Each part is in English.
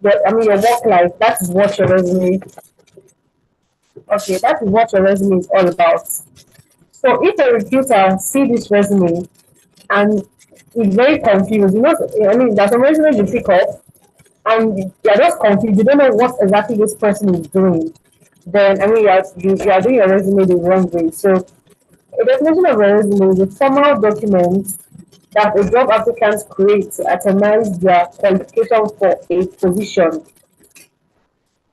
your work life. That is what your resume. Okay, that is what your resume is all about. So if a recruiter see this resume and is very confused, there's some resumes you pick up and you're just confused. You don't know what exactly this person is doing. Then you are doing your resume the wrong way. So a definition of a resume is a formal document that a job applicant creates to itemize their qualification for a position.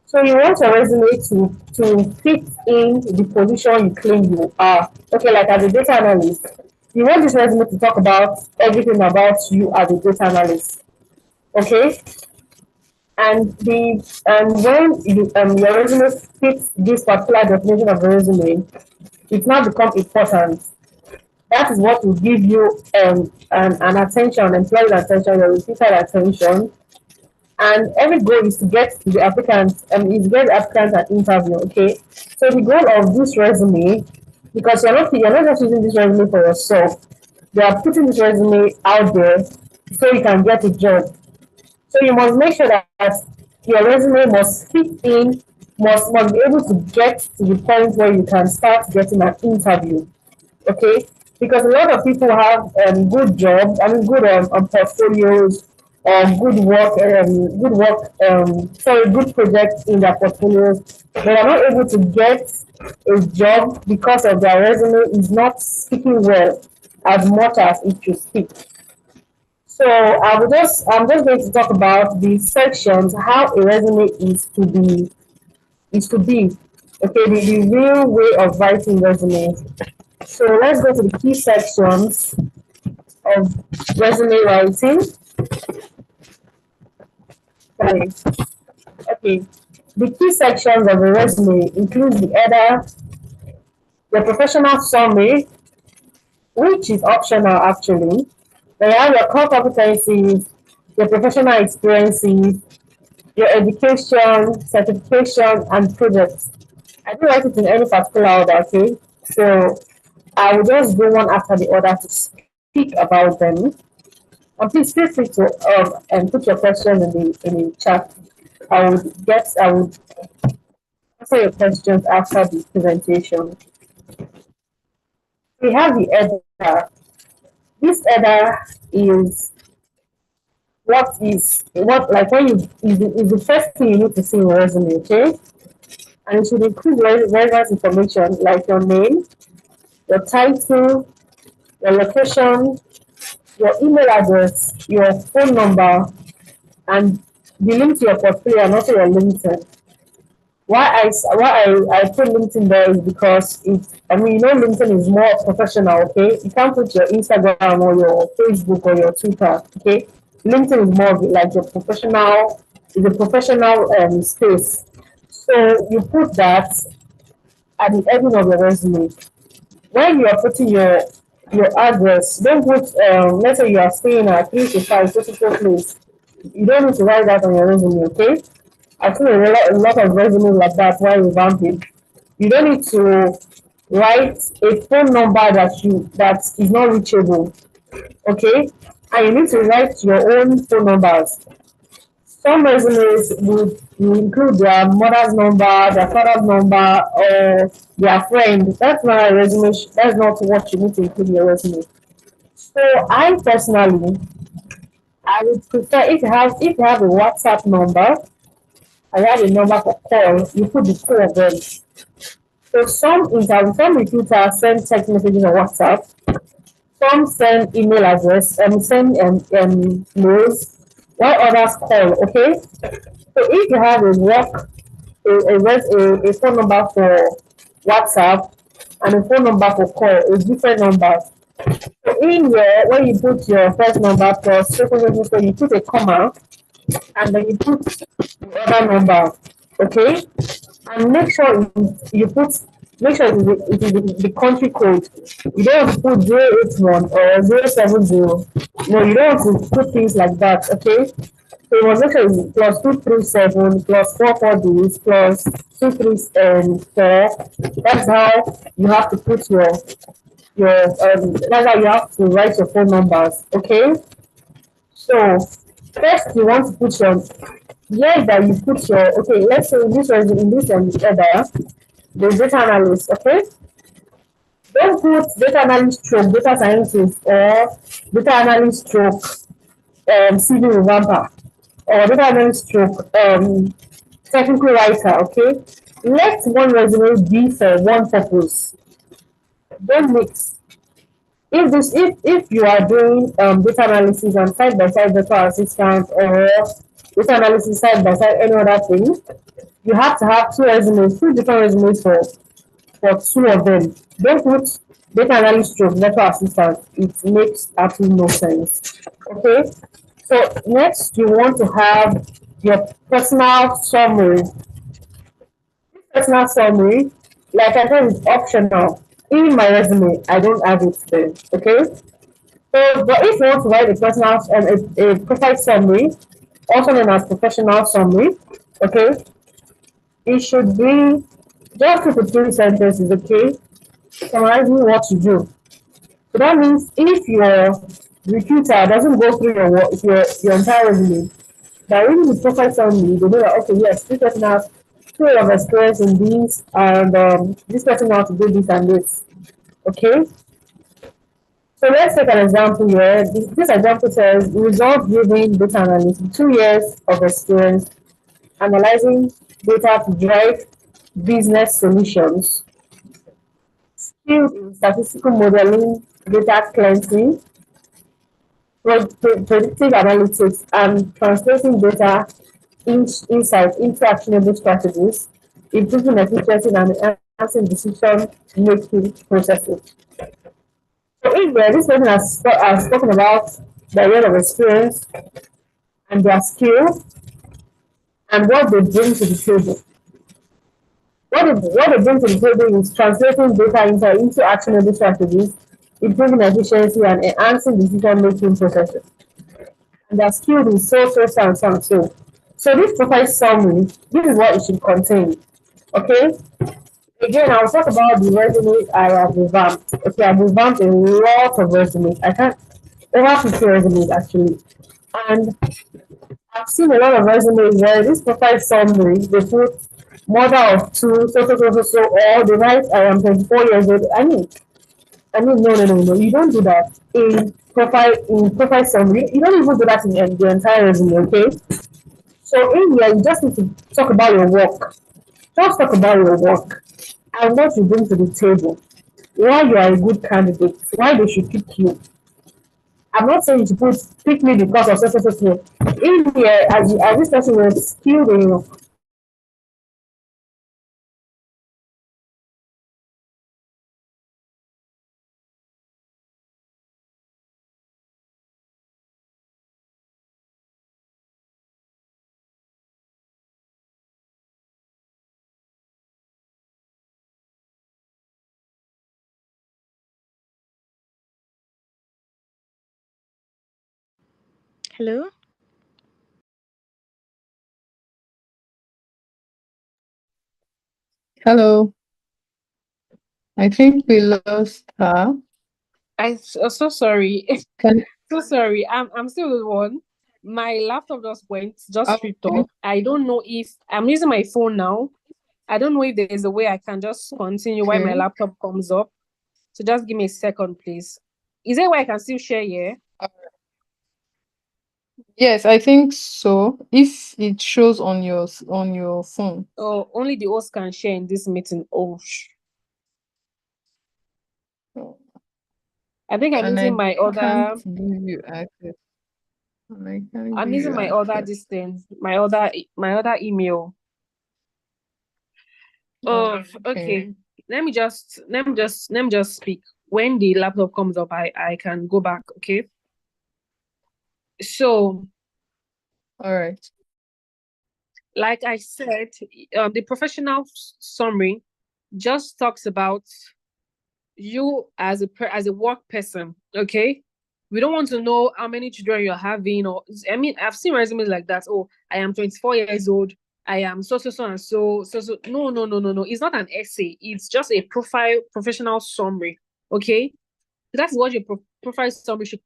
So you want your resume to fit in the position you claim you are. Okay, like as a data analyst, you want this resume to talk about everything about you as a data analyst. Okay, and when your resume fits this particular definition of a resume, it now becomes important. That is what will give you an attention, employee's attention, your recruiter attention. And every goal is to get the applicant, is to get the applicant an interview. Okay, so the goal of this resume, because you're not just using this resume for yourself, you are putting this resume out there so you can get a job. So you must make sure that your resume must fit in, must be able to get to the point where you can start getting an interview. Okay, because a lot of people have good jobs, good portfolios, good projects in their portfolios. They are not able to get a job because of their resume is not speaking well as much as it should speak. So I'm just going to talk about the sections how a resume is to be. Okay, the real way of writing resumes. So let's go to the key sections of resume writing. Okay. Okay. The key sections of a resume include the header, the professional summary, which is optional actually. Then you have your core competencies, your professional experiences, your education, certification, and projects. I didn't write it in any particular order, okay? So I will just go one after the other to speak about them. And please feel free to and put your questions in the chat. I would answer your questions after the presentation. We have the header. This header is what like when you is the first thing you need to see in your resume, okay? And it should include relevant information like your name, your title, your location, your email address, your phone number, and the link to your portfolio and also your LinkedIn. Why I put LinkedIn there is because LinkedIn is more professional, okay? You can't put your Instagram or your Facebook or your Twitter, okay? LinkedIn is more of like your professional, is a professional space. So you put that at the ending of your resume. When you are putting your address, don't put let's say you are staying at 3 to 5 social place. You don't need to write that on your resume, okay? I've seen a lot of resumes like that while revamping. You don't need to write a phone number that is not reachable, okay? And you need to write your own phone numbers. Some resumes would include their mother's number, their father's number, or their friend. That's not a resume. That's not what you need to include in your resume. So I personally, I would prefer if you have a WhatsApp number, I have a number for call. You put the two of them. So some recruiters send text messages on WhatsApp. Some send email address and send mails, while others call. Okay. So if you have a phone number for WhatsApp and a phone number for call, it's different numbers. So in here, when you put your first number plus so you put a comma and then you put the other number, okay? And make sure it is the country code. You don't want to put 081 or 070. No, you don't want to put things like that, okay? So you must make sure it's plus 237 plus 440 plus 234. That's how you have to put that's how you have to write your phone numbers, okay? So first you want to put Yes, that you put your, okay, let's say in this resume, in this header, the data analyst, okay? Don't put data analyst stroke data scientist or data analyst stroke CV revamper or data analyst stroke technical writer, okay? Let one resume be for one purpose. Don't mix. If you are doing data analysis and side by side data assistant or data analysis side by side any other thing, you have to have two resumes, two different resumes for two of them. Don't put data analyst stroke data assistant. It makes absolutely no sense. Okay. So next you want to have your personal summary. Personal summary, like I said, is optional. In my resume, I don't have it there. Okay. So, but if you want to write a personal a profile summary, also known as professional summary, okay, it should be just 2 to 3 sentences, okay, summarizing what you do. So that means if your recruiter doesn't go through your entire resume, by reading the profile summary, they know that okay, yes, this person has 2 years of experience in this, and this person knows how to do this and this. Okay, so let's take an example here. This example says result driven data analyst, 2 years of experience analyzing data to drive business solutions, skilled in statistical modeling, data cleansing, predictive analytics, and translating data insights into actionable strategies, improving efficiency and enhancing decision making processes. So if this person has spoken about their year of experience and their skill and what they bring to the table. What they bring to the table is translating data insight into actionable strategies, improving efficiency and enhancing decision making processes. And their skill is so and so and so. So this profile summary, this is what it should contain. Okay. Again, I'll talk about the resumes I have revamped. Okay, I've revamped a lot of resumes. I can't over 50 resumes actually. And I've seen a lot of resumes where this profile summary they put mother of two, so, or they write I am 24 years old. I mean, no. You don't do that in profile summary. You don't even do that in the entire resume. Okay. So in here, you just need to talk about your work. Just talk about your work and what you bring to the table. Why you are a good candidate. Why they should pick you. I'm not saying you should pick me because of so. In here, as this person was skilled in Hello? Hello. I think we lost her. So sorry. Can So sorry. I'm still the one. My laptop just switched okay. off. I don't know if I'm using my phone now. I don't know if there is a way I can just continue while my Okay. laptop comes up. So just give me a second, please. Is there where I can still share here? Uh, Yes, I think so. If it shows on your phone. Oh, only the host can share in this meeting. Oh, Oh, I think I'm and using I my can't other. give you access. And I can't I'm give using you my other access. distance. My other email. Oh, Okay. okay. Let me just speak. When the laptop comes up, I can go back. Okay. So, All right. like I said, the professional summary just talks about you as a work person. Okay. We don't want to know how many children you're having, or I mean, I've seen resumes like that. Oh, I am 24 years old. I am so and so. No. It's not an essay. It's just a professional summary. Okay. That's what your profile summary should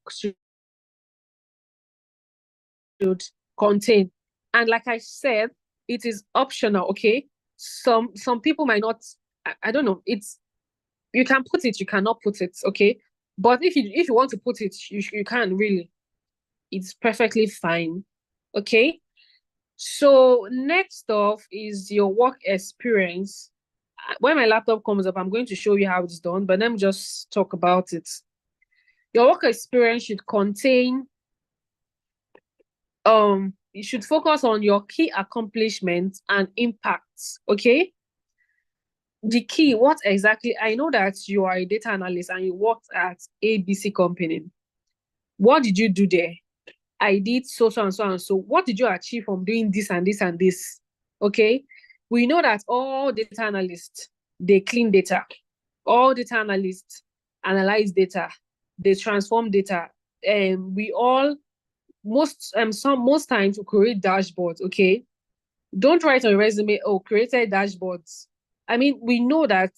contain. And like I said, it is optional, okay? Some people might not, I don't know, it's, you can put it, you cannot put it, okay? But if you want to put it, you can really. It's perfectly fine, okay? So next off is your work experience. When my laptop comes up, I'm going to show you how it's done, but let me just talk about it. Your work experience should contain, you should focus on your key accomplishments and impacts, okay? The key, what exactly, I know that you are a data analyst and you worked at ABC company. What did you do there? I did so and so and so. What did you achieve from doing this and this and this? Okay. We know that all data analysts, they clean data. All data analysts analyze data. They transform data. And we all, most times we create dashboards, okay? Don't write on a resume, oh, created dashboards. I mean, we know that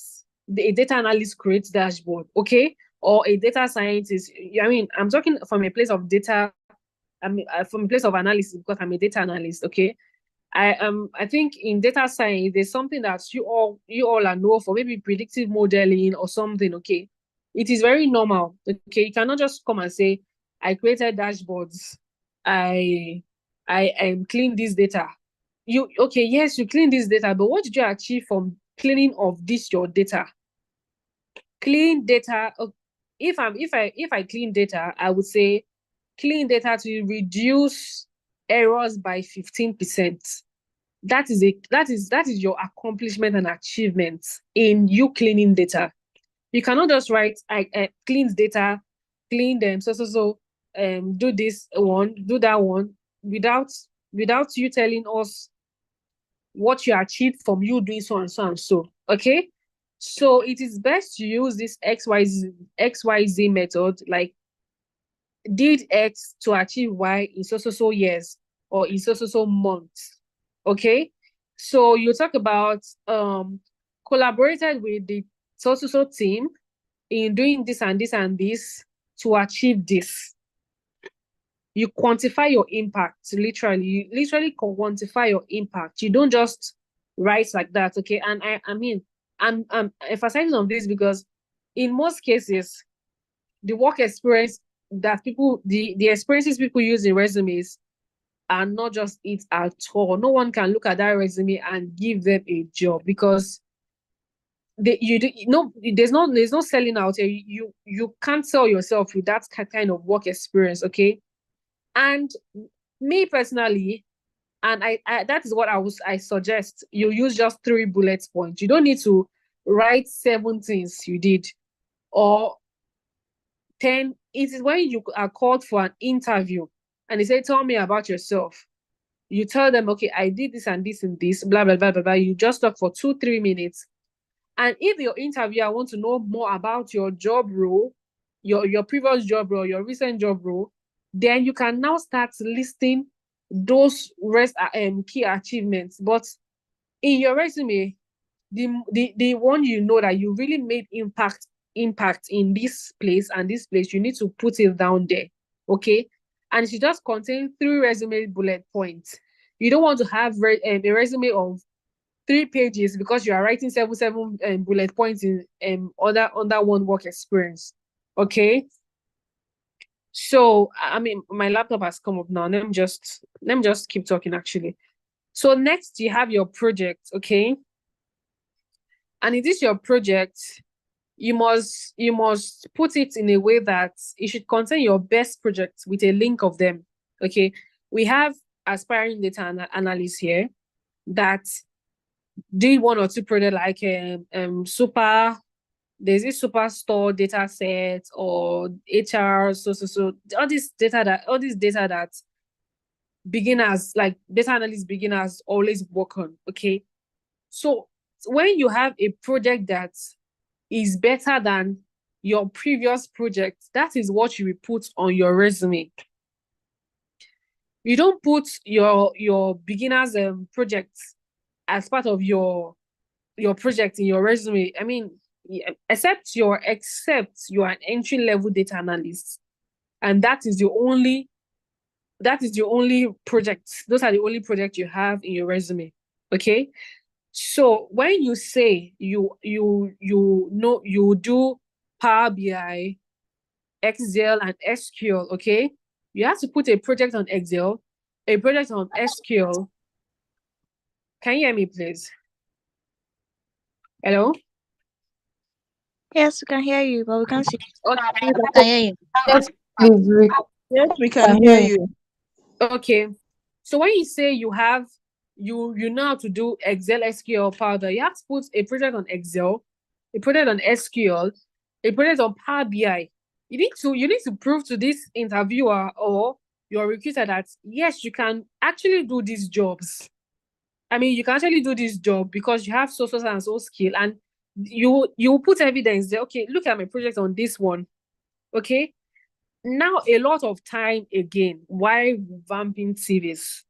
a data analyst creates dashboard, okay? Or a data scientist. I mean, I'm talking from a place of data, I mean, from a place of analysis because I'm a data analyst, okay? I think in data science, there's something that you all are know for, maybe predictive modeling or something, okay? It is very normal, okay? You cannot just come and say, I created dashboards, I clean this data. You okay, yes, you clean this data, but what did you achieve from cleaning of this your data? Clean data. If I clean data, I would say clean data to reduce errors by 15%. That is your accomplishment and achievement in you cleaning data. You cannot just write I cleaned data, clean them, do this one, do that one, without you telling us what you achieved from you doing so and so and so. Okay. So it is best to use this XYZ method, like did X to achieve Y in so years or in so months. Okay. So you talk about collaborated with the so team in doing this and this and this to achieve this. You quantify your impact, literally. You literally quantify your impact. You don't just write like that, okay? And I mean, I'm emphasizing on this because in most cases, the work experience that the experiences people use in resumes are not just it at all. No one can look at that resume and give them a job because there's no selling out here. You can't sell yourself with that kind of work experience, okay? And me personally, and I that is what I suggest you use just 3 bullet points. You don't need to write 7 things you did or 10. It is when you are called for an interview and they say, tell me about yourself. You tell them, okay, I did this and this and this, blah, blah, blah, blah, blah. You just talk for 2-3 minutes. And if your interviewer wants to know more about your job role, your previous job role, your recent job role, then you can now start listing those key achievements. But in your resume, the one you know that you really made impact in this place and this place, you need to put it down there, okay? And it should just contain 3 resume bullet points. You don't want to have a resume of 3 pages because you are writing 7 bullet points in under one work experience, okay? So I mean, my laptop has come up now. Let me just keep talking actually. So next you have your project, okay? And in this your project, you must put it in a way that it should contain your best projects with a link of them, okay? We have aspiring data analysts here that did 1 or 2 projects like there's this Superstore data set or HR, so all this data that beginners, like data analyst beginners, always work on, okay? So when you have a project that is better than your previous project, that is what you will put on your resume. You don't put your beginners project as part of your project in your resume. I mean, except you are an entry-level data analyst, and that is the only that is the only project. Those are the only projects you have in your resume. Okay. So when you say you know you do Power BI, Excel, and SQL, okay, you have to put a project on Excel, a project on SQL. Can you hear me, please? Hello? Yes, we can hear you, but we can't see. Okay. We can hear you. Yes, please, we Yes, we can can hear hear you. Okay. So when you say you have you know how to do Excel, SQL, Power BI, you have to put a project on Excel, a project on SQL, a project on Power BI. You need to prove to this interviewer or your recruiter that yes, you can actually do these jobs. I mean, you can actually do this job because you have so and so skill, and you put evidence there. Okay, look at my project on this one. Okay, now a lot of time again, why vamping CVs?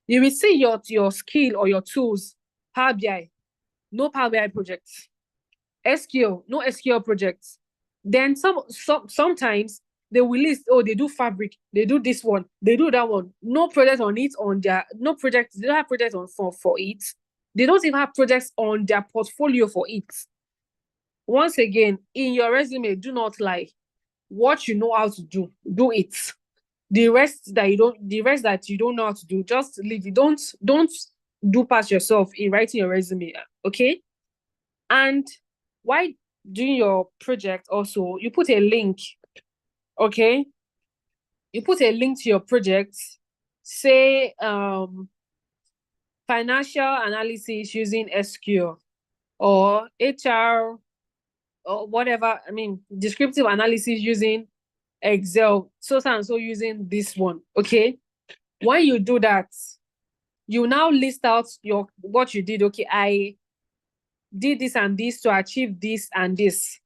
You will see your skill or your tools, Power BI, no Power BI projects. SQL, no SQL projects. Then sometimes they will list, oh, they do fabric, they do this one, they do that one. No project on it on their no project, they don't have projects on for it. They don't even have projects on their portfolio for it. Once again, in your resume, do not lie. What you know how to do it. The rest that you don't know how to do, just leave it. Don't do past yourself in writing your resume. Okay. And why doing your project also, you put a link. Okay. You put a link to your project, say financial analysis using SQL or HR or whatever. I mean, descriptive analysis using Excel, so and so using this one. Okay. When you do that, you now list out what you did. Okay, I did this and this to achieve this and this.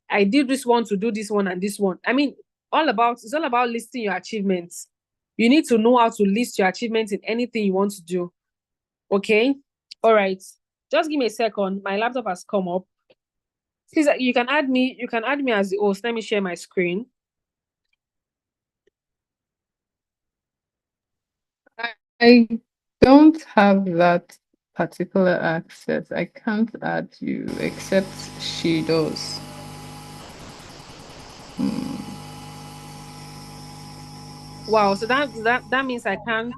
I did this one to do this one and this one. I mean, it's all about listing your achievements. You need to know how to list your achievements in anything you want to do. Okay? All right. Just give me a second. My laptop has come up. Please, you can add me as the host. Let me share my screen. I don't have that particular access. I can't add you except she does. Wow, so that means I can't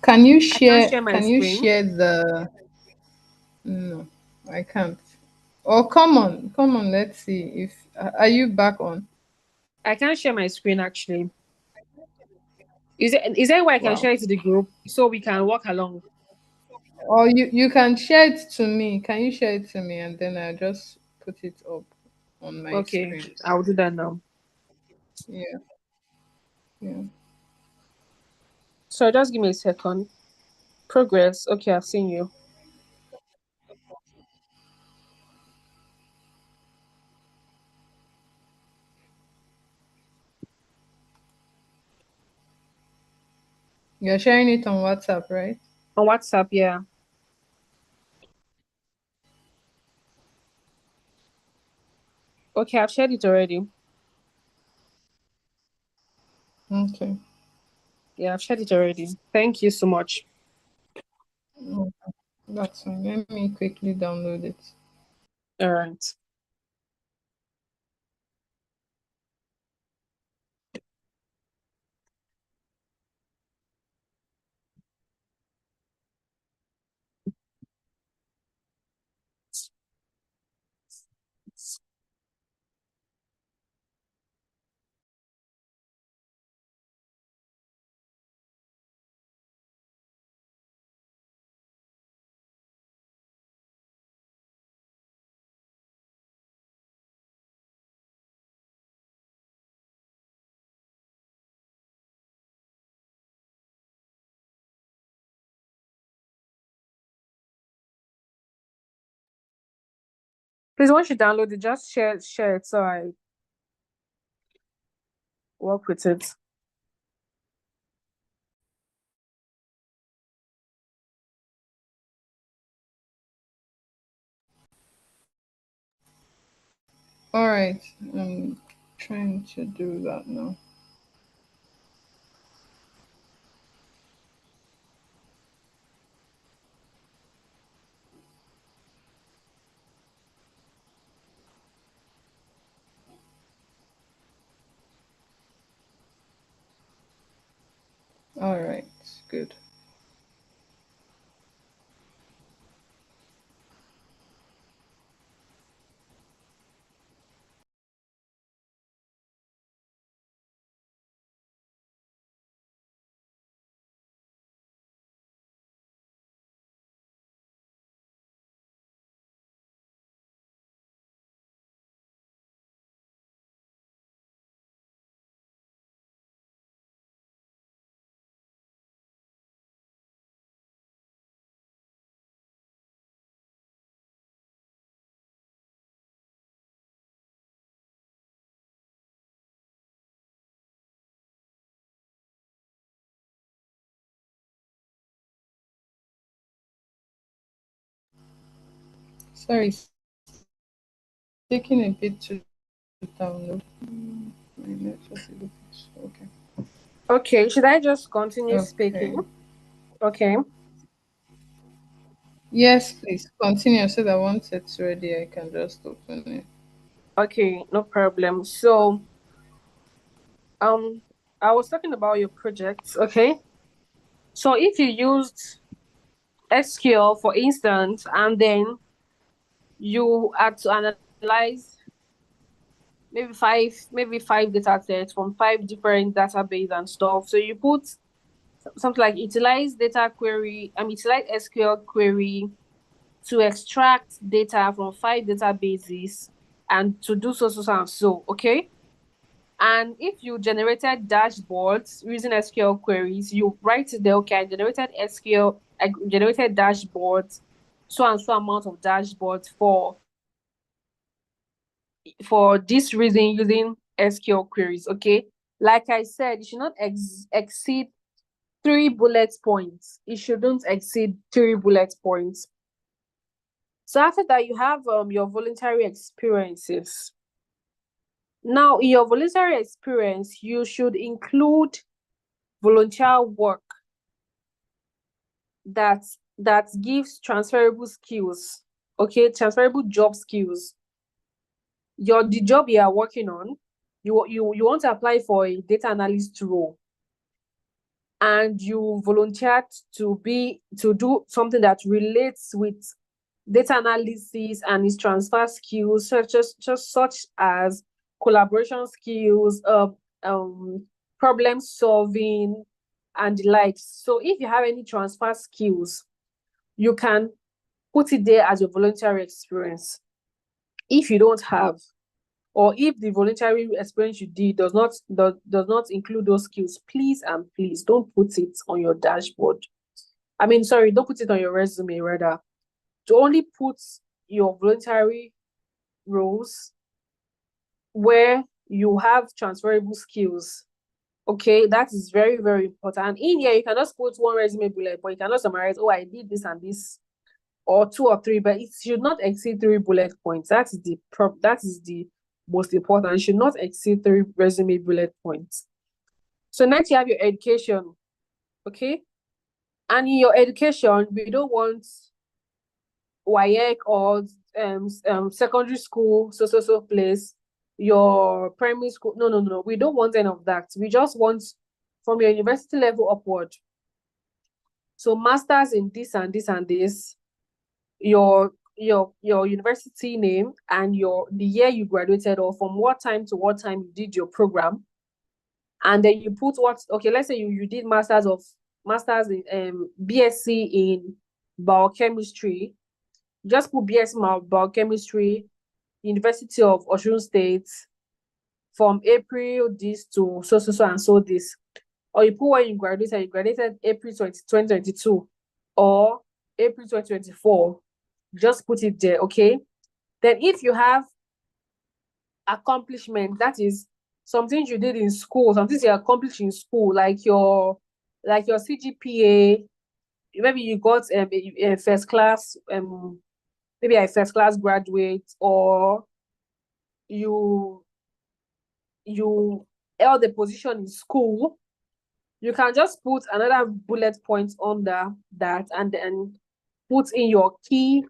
Can you share my can you screen. share the no, I can't. Or come on, let's see if are you back on? I can't share my screen actually. Is there a way I can Wow. share it to the group so we can walk along? Or you can share it to me. Can you share it to me and then I just put it up on my Okay, screen? I'll do that now. Yeah, yeah. So just give me a second. Progress. Okay, I've seen you. You're sharing it on WhatsApp, right? On WhatsApp, yeah. Okay, I've shared it already. Okay. Yeah, I've shared it already. Thank you so much. Oh, that's fine. Let me quickly download it. All right. Please, once you download it, just share it so I work with it. All right. I'm trying to do that now. All right, good. Sorry, it's taking a bit to download. My network is a bit okay. Okay, should I just continue speaking? Okay. Okay. Yes, please continue so that once it's ready, I can just open it. Okay, no problem. So, I was talking about your projects, okay? So if you used SQL, for instance, and then you had to analyze maybe five data sets from five different database and stuff. So you put something like utilize SQL query to extract data from five databases and to do so, okay? And if you generated dashboards using SQL queries, you write it there, okay, I generated dashboards, so and so amount of dashboards for this reason using SQL queries, okay? Like I said, it should not exceed 3 bullet points. It shouldn't exceed 3 bullet points. So after that, you have your voluntary experiences. Now, in your voluntary experience, you should include volunteer work that gives transferable skills, okay, transferable job skills. The job you are working on, you want to apply for a data analyst role, and you volunteered to do something that relates with data analysis and its transfer skills, such as collaboration skills, problem solving, and the likes. So if you have any transfer skills, you can put it there as your voluntary experience. If you don't have, or if the voluntary experience you did does not include those skills, please don't put it on your dashboard. Don't put it on your resume, rather. To only put your voluntary roles where you have transferable skills. Okay, that is very, very important. And in here, you can just put one resume bullet, but you cannot summarize, oh, I did this and this, or 2 or 3, but it should not exceed 3 bullet points. That is the most important. It should not exceed 3 resume bullet points. So next, you have your education. Okay, and in your education, we don't want WAEC or secondary school, so place, your primary school. No. We don't want any of that. We just want from your university level upward. So masters in this and this and this, your university name and the year you graduated, or from what time to what time you did your program. And then you put let's say you did masters in BSc in biochemistry. Just put BSc biochemistry, University of Osun State, from April this to so and so this. Or you put when you graduated April 2022 or April 2024. Just put it there, okay? Then if you have accomplishment, that is something you did in school, something you accomplished in school, like your CGPA, maybe you got a first class, maybe a first class graduate, or you held a position in school, you can just put another bullet point under that and then put in your key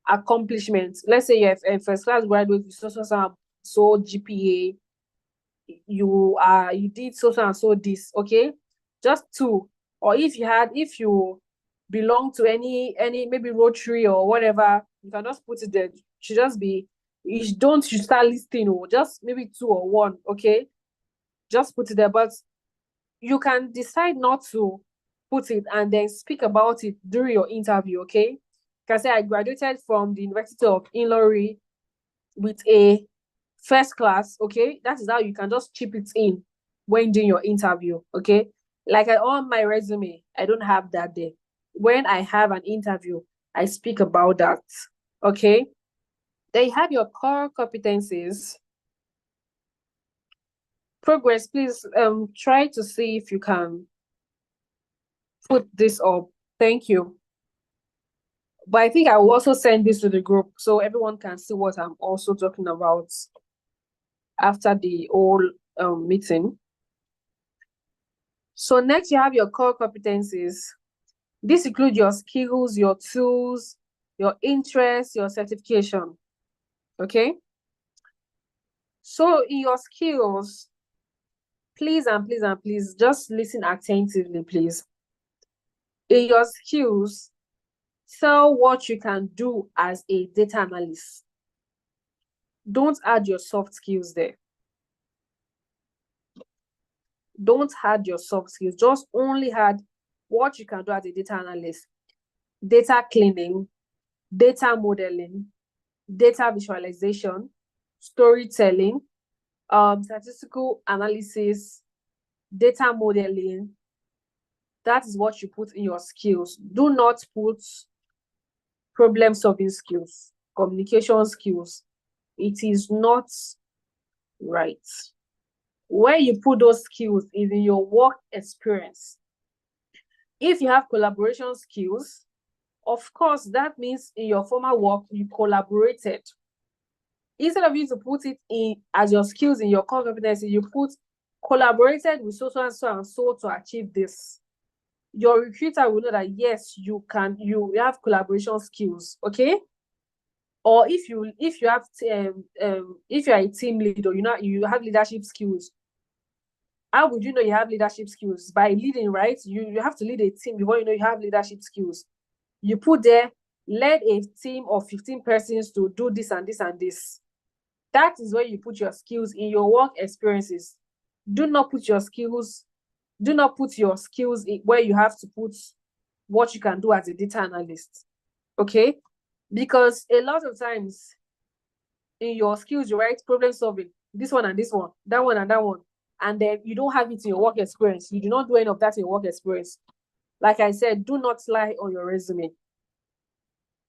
accomplishments. Let's say you're a first class graduate with so GPA, you did so and so this, okay? just two. Or if you belong to any maybe Rotary or whatever, you can just put it there. It should just be, you start listing, or just maybe two or one, okay? Just put it there. But you can decide not to put it and then speak about it during your interview, okay? You can say, I graduated from the University of Ilori with a first class, okay? That is how you can just chip it in when doing your interview, okay? Like on my resume, I don't have that there. When I have an interview, I speak about that, okay? Then you have your core competencies. Progress, please try to see if you can put this up. Thank you. But I think I will also send this to the group so everyone can see what I'm also talking about after the whole meeting. So next you have your core competencies. This includes your skills, your tools, your interests, your certification. Okay? So in your skills, please just listen attentively, please. In your skills, tell what you can do as a data analyst. Don't add your soft skills there. Don't add your soft skills. Just only add what you can do as a data analyst. Data cleaning, data modeling, data visualization, storytelling, statistical analysis, data modeling. That is what you put in your skills. Do not put problem-solving skills, communication skills. It is not right. Where you put those skills is in your work experience. If you have collaboration skills, of course, that means in your former work, you collaborated. Instead of you to put it in as your skills in your core competency, you put collaborated with so and so to achieve this. Your recruiter will know that yes, you have collaboration skills, okay? Or if you have if you are a team leader, you have leadership skills. How would you know you have leadership skills? By leading, right? You have to lead a team before you know you have leadership skills. You put there, led a team of 15 persons to do this and this and this. That is where you put your skills in your work experiences. Do not put your skills in where you have to put what you can do as a data analyst. Okay? Because a lot of times in your skills, you write problem solving, this one and this one, that one and that one. And then you don't have it in your work experience. You do not do any of that in your work experience. Like I said, do not lie on your resume.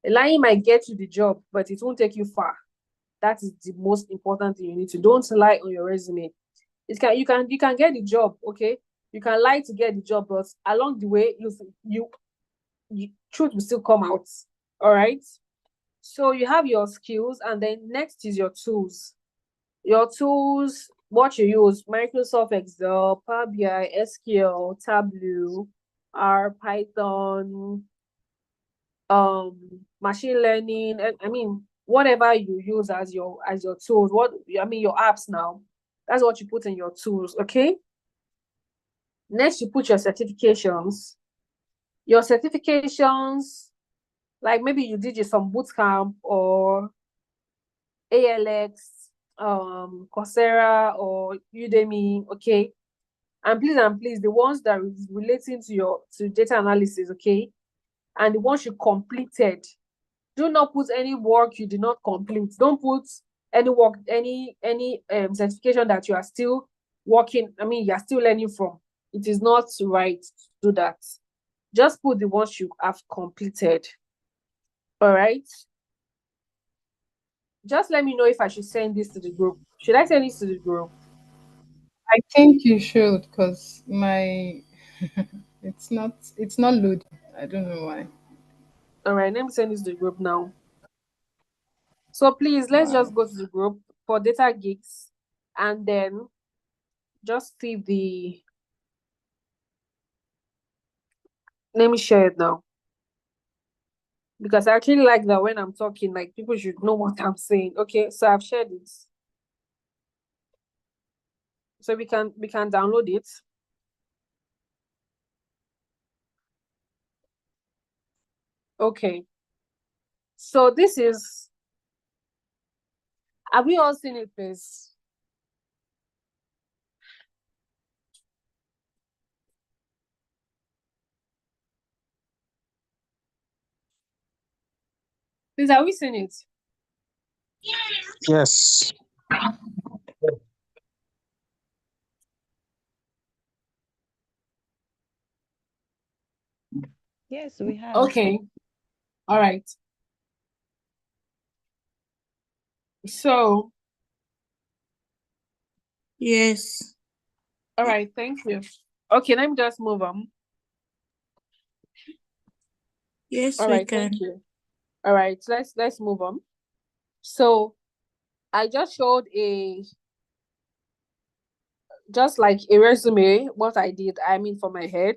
Lying might get you the job, but it won't take you far. That is the most important thing you need to. Don't lie on your resume. You can get the job, okay? You can lie to get the job, but along the way, you truth will still come out. All right. So you have your skills, and then next is your tools. Your tools, what you use: Microsoft Excel, Power BI, SQL, Tableau, R, Python, machine learning. I mean, whatever you use as your tools. Your apps now. That's what you put in your tools, okay? Next, you put your certifications. Your certifications, like maybe you did some bootcamp or ALX, Coursera or Udemy, okay? And please, the ones that is relating to data analysis, okay? And the ones you completed. Do not put any work you did not complete. Don't put any work, any certification that you are still working. You're still learning from. It is not right to do that. Just put the ones you have completed. All right. Just let me know if I should send this to the group. Should I send this to the group? I think you should, because my it's not loading. I don't know why. All right, let me send this to the group now. So please, let's Wow. just go to the group for Data Geeks and then just see the. Let me share it now. Because I actually like that when I'm talking, like people should know what I'm saying. Okay, so I've shared it. So we can download it. Okay. So this is, have we all seen it, please? Please, have we seen it? Yes. Yes, we have. Okay. All right. So, Yes. all right, thank you. Okay, let me just move on. Yes, All we right, thank can. you. All right, let's move on. So, I just showed just like a resume, what I did, I mean, for my head.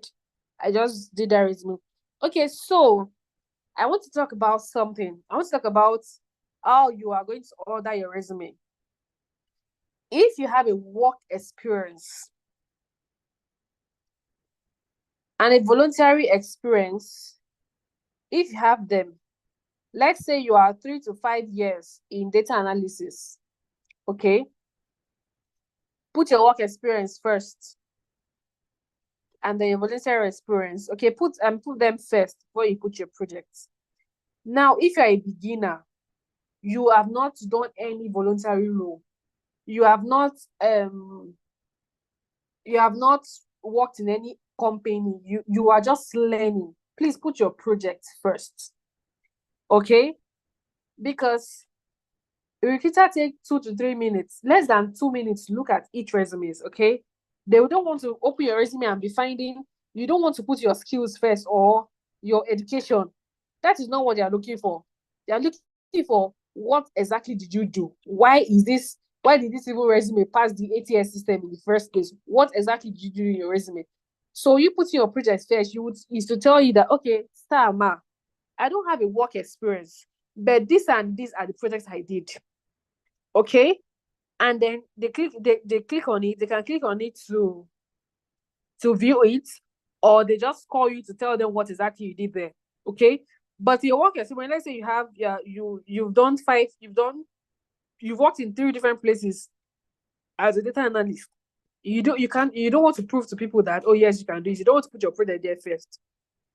I just did that resume. Okay, so I want to talk about something. I want to talk about how you are going to order your resume. If you have a work experience and a voluntary experience, if you have them, let's say you are 3 to 5 years in data analysis, okay? Put your work experience first and then your voluntary experience. Okay, put them first before you put your projects. Now, if you're a beginner, you have not done any voluntary role. You have not worked in any company. You are just learning. Please put your project first. Okay? Because a recruiter take 2 to 3 minutes, less than 2 minutes to look at each resumes, okay? They don't want to open your resume and be finding, you don't want to put your skills first or your education. That is not what they are looking for. They are looking for what exactly did you do? Why did this even resume pass the ATS system in the first place? What exactly did you do in your resume? So you put in your project first, is to tell you that, okay, Star Ma, I don't have a work experience, but this and these are the projects I did. Okay, and then they click on it. They can click on it to view it, or they just call you to tell them what exactly you did there. Okay, but your work experience, let's say you have you've worked in 3 different places as a data analyst. You don't want to prove to people that, oh yes, you can do it. You don't want to put your project there first.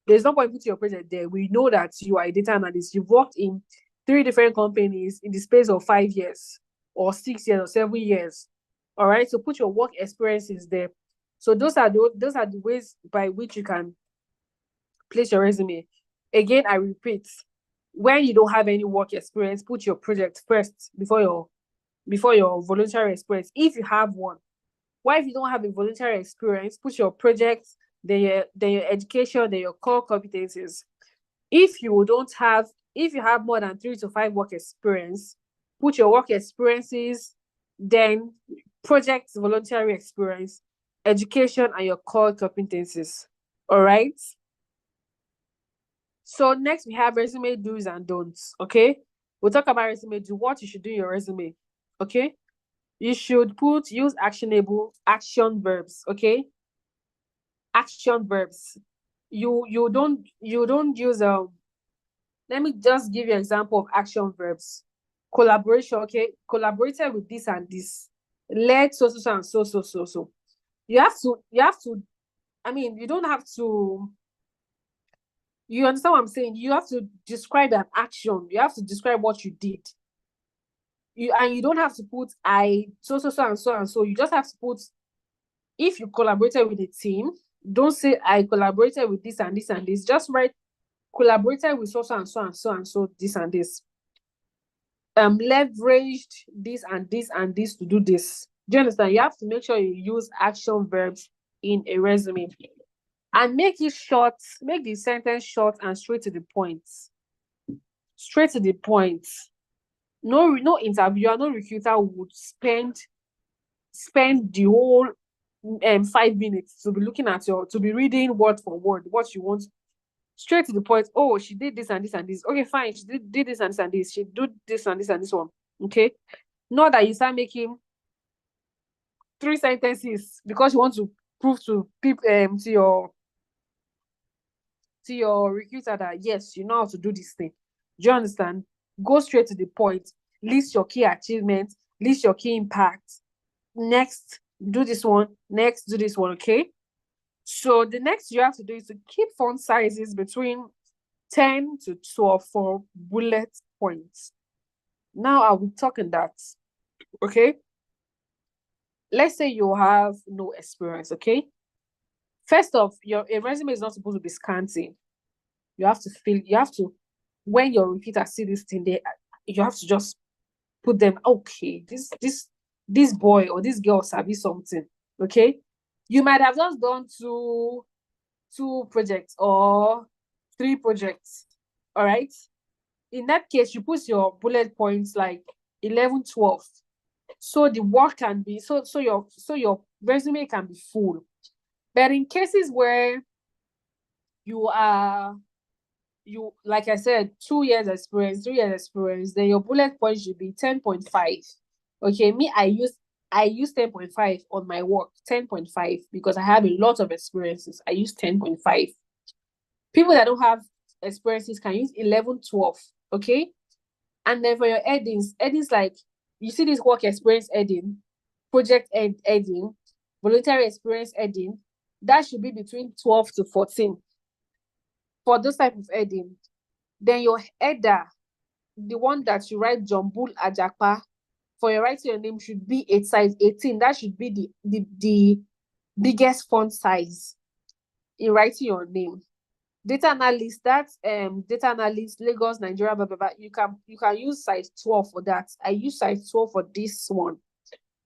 There's no point putting your project there. We know that you are a data analyst. You've worked in 3 different companies in the space of 5 years or 6 years or 7 years. All right. So put your work experiences there. So those are the ways by which you can place your resume. Again, I repeat, when you don't have any work experience, put your project first before your voluntary experience, if you have one. Why, if you don't have a voluntary experience, put your project, then your education, then your core competencies. If you have more than 3 to 5 work experience, put your work experiences, then project, voluntary experience, education, and your core competencies. All right. So next we have resume do's and don'ts. Okay, we'll talk about resume do, what you should do in your resume. Okay, you should use actionable action verbs. Okay, action verbs. You don't use let me just give you an example of action verbs. Collaboration. Okay, collaborated with this and this, led so and so. You have to, I mean, you don't have to, you understand what I'm saying? You have to describe an action. You have to describe what you did. You don't have to put I so and so. You just have to put, if you collaborated with a team, don't say I collaborated with this and this and this. Just write collaborated with so and so, this and this. Leveraged this and this and this to do this. Do you understand? You have to make sure you use action verbs in a resume. And make it short, make the sentence short and straight to the point. Straight to the point. No interviewer, no recruiter would spend the whole 5 minutes to be looking at to be reading word for word what you want. Straight to the point. Oh, she did this and this and this. Okay, fine. She did this and this and this. She did this and this and this one. Okay. Not that you start making 3 sentences because you want to prove to people to to your recruiter that yes, you know how to do this thing. Do you understand? Go straight to the point. List your key achievements, list your key impact. Next, do this one. Next, do this one. Okay. So the next you have to do is to keep font sizes between 10 to 12 for bullet points. Now I will talk in that. Okay. Let's say you have no experience. Okay. First off, a resume is not supposed to be scanty. You have to, when your recruiter see this thing, you have to just put them, okay, this boy or this girl sabi something. Okay. You might have just done two projects or 3 projects. All right. In that case, you put your bullet points like 11, 12. So the work can be so your resume can be full. But in cases where you like I said, 2 years experience, 3 years experience, then your bullet point should be 10.5. Okay, me, I use 10.5 on my work, 10.5, because I have a lot of experiences. I use 10.5. People that don't have experiences can use 11, 12. Okay. And then for your headings like, you see this work experience heading, project heading, voluntary experience heading, that should be between 12 to 14 for those type of heading. Then your header, the one that you write Jombul Ajapa, for your writing your name should be size 18. That should be the biggest font size in writing your name. Data analyst, that's data analyst, Lagos, Nigeria, blah, blah, blah. You can use size 12 for that. I use size 12 for this one.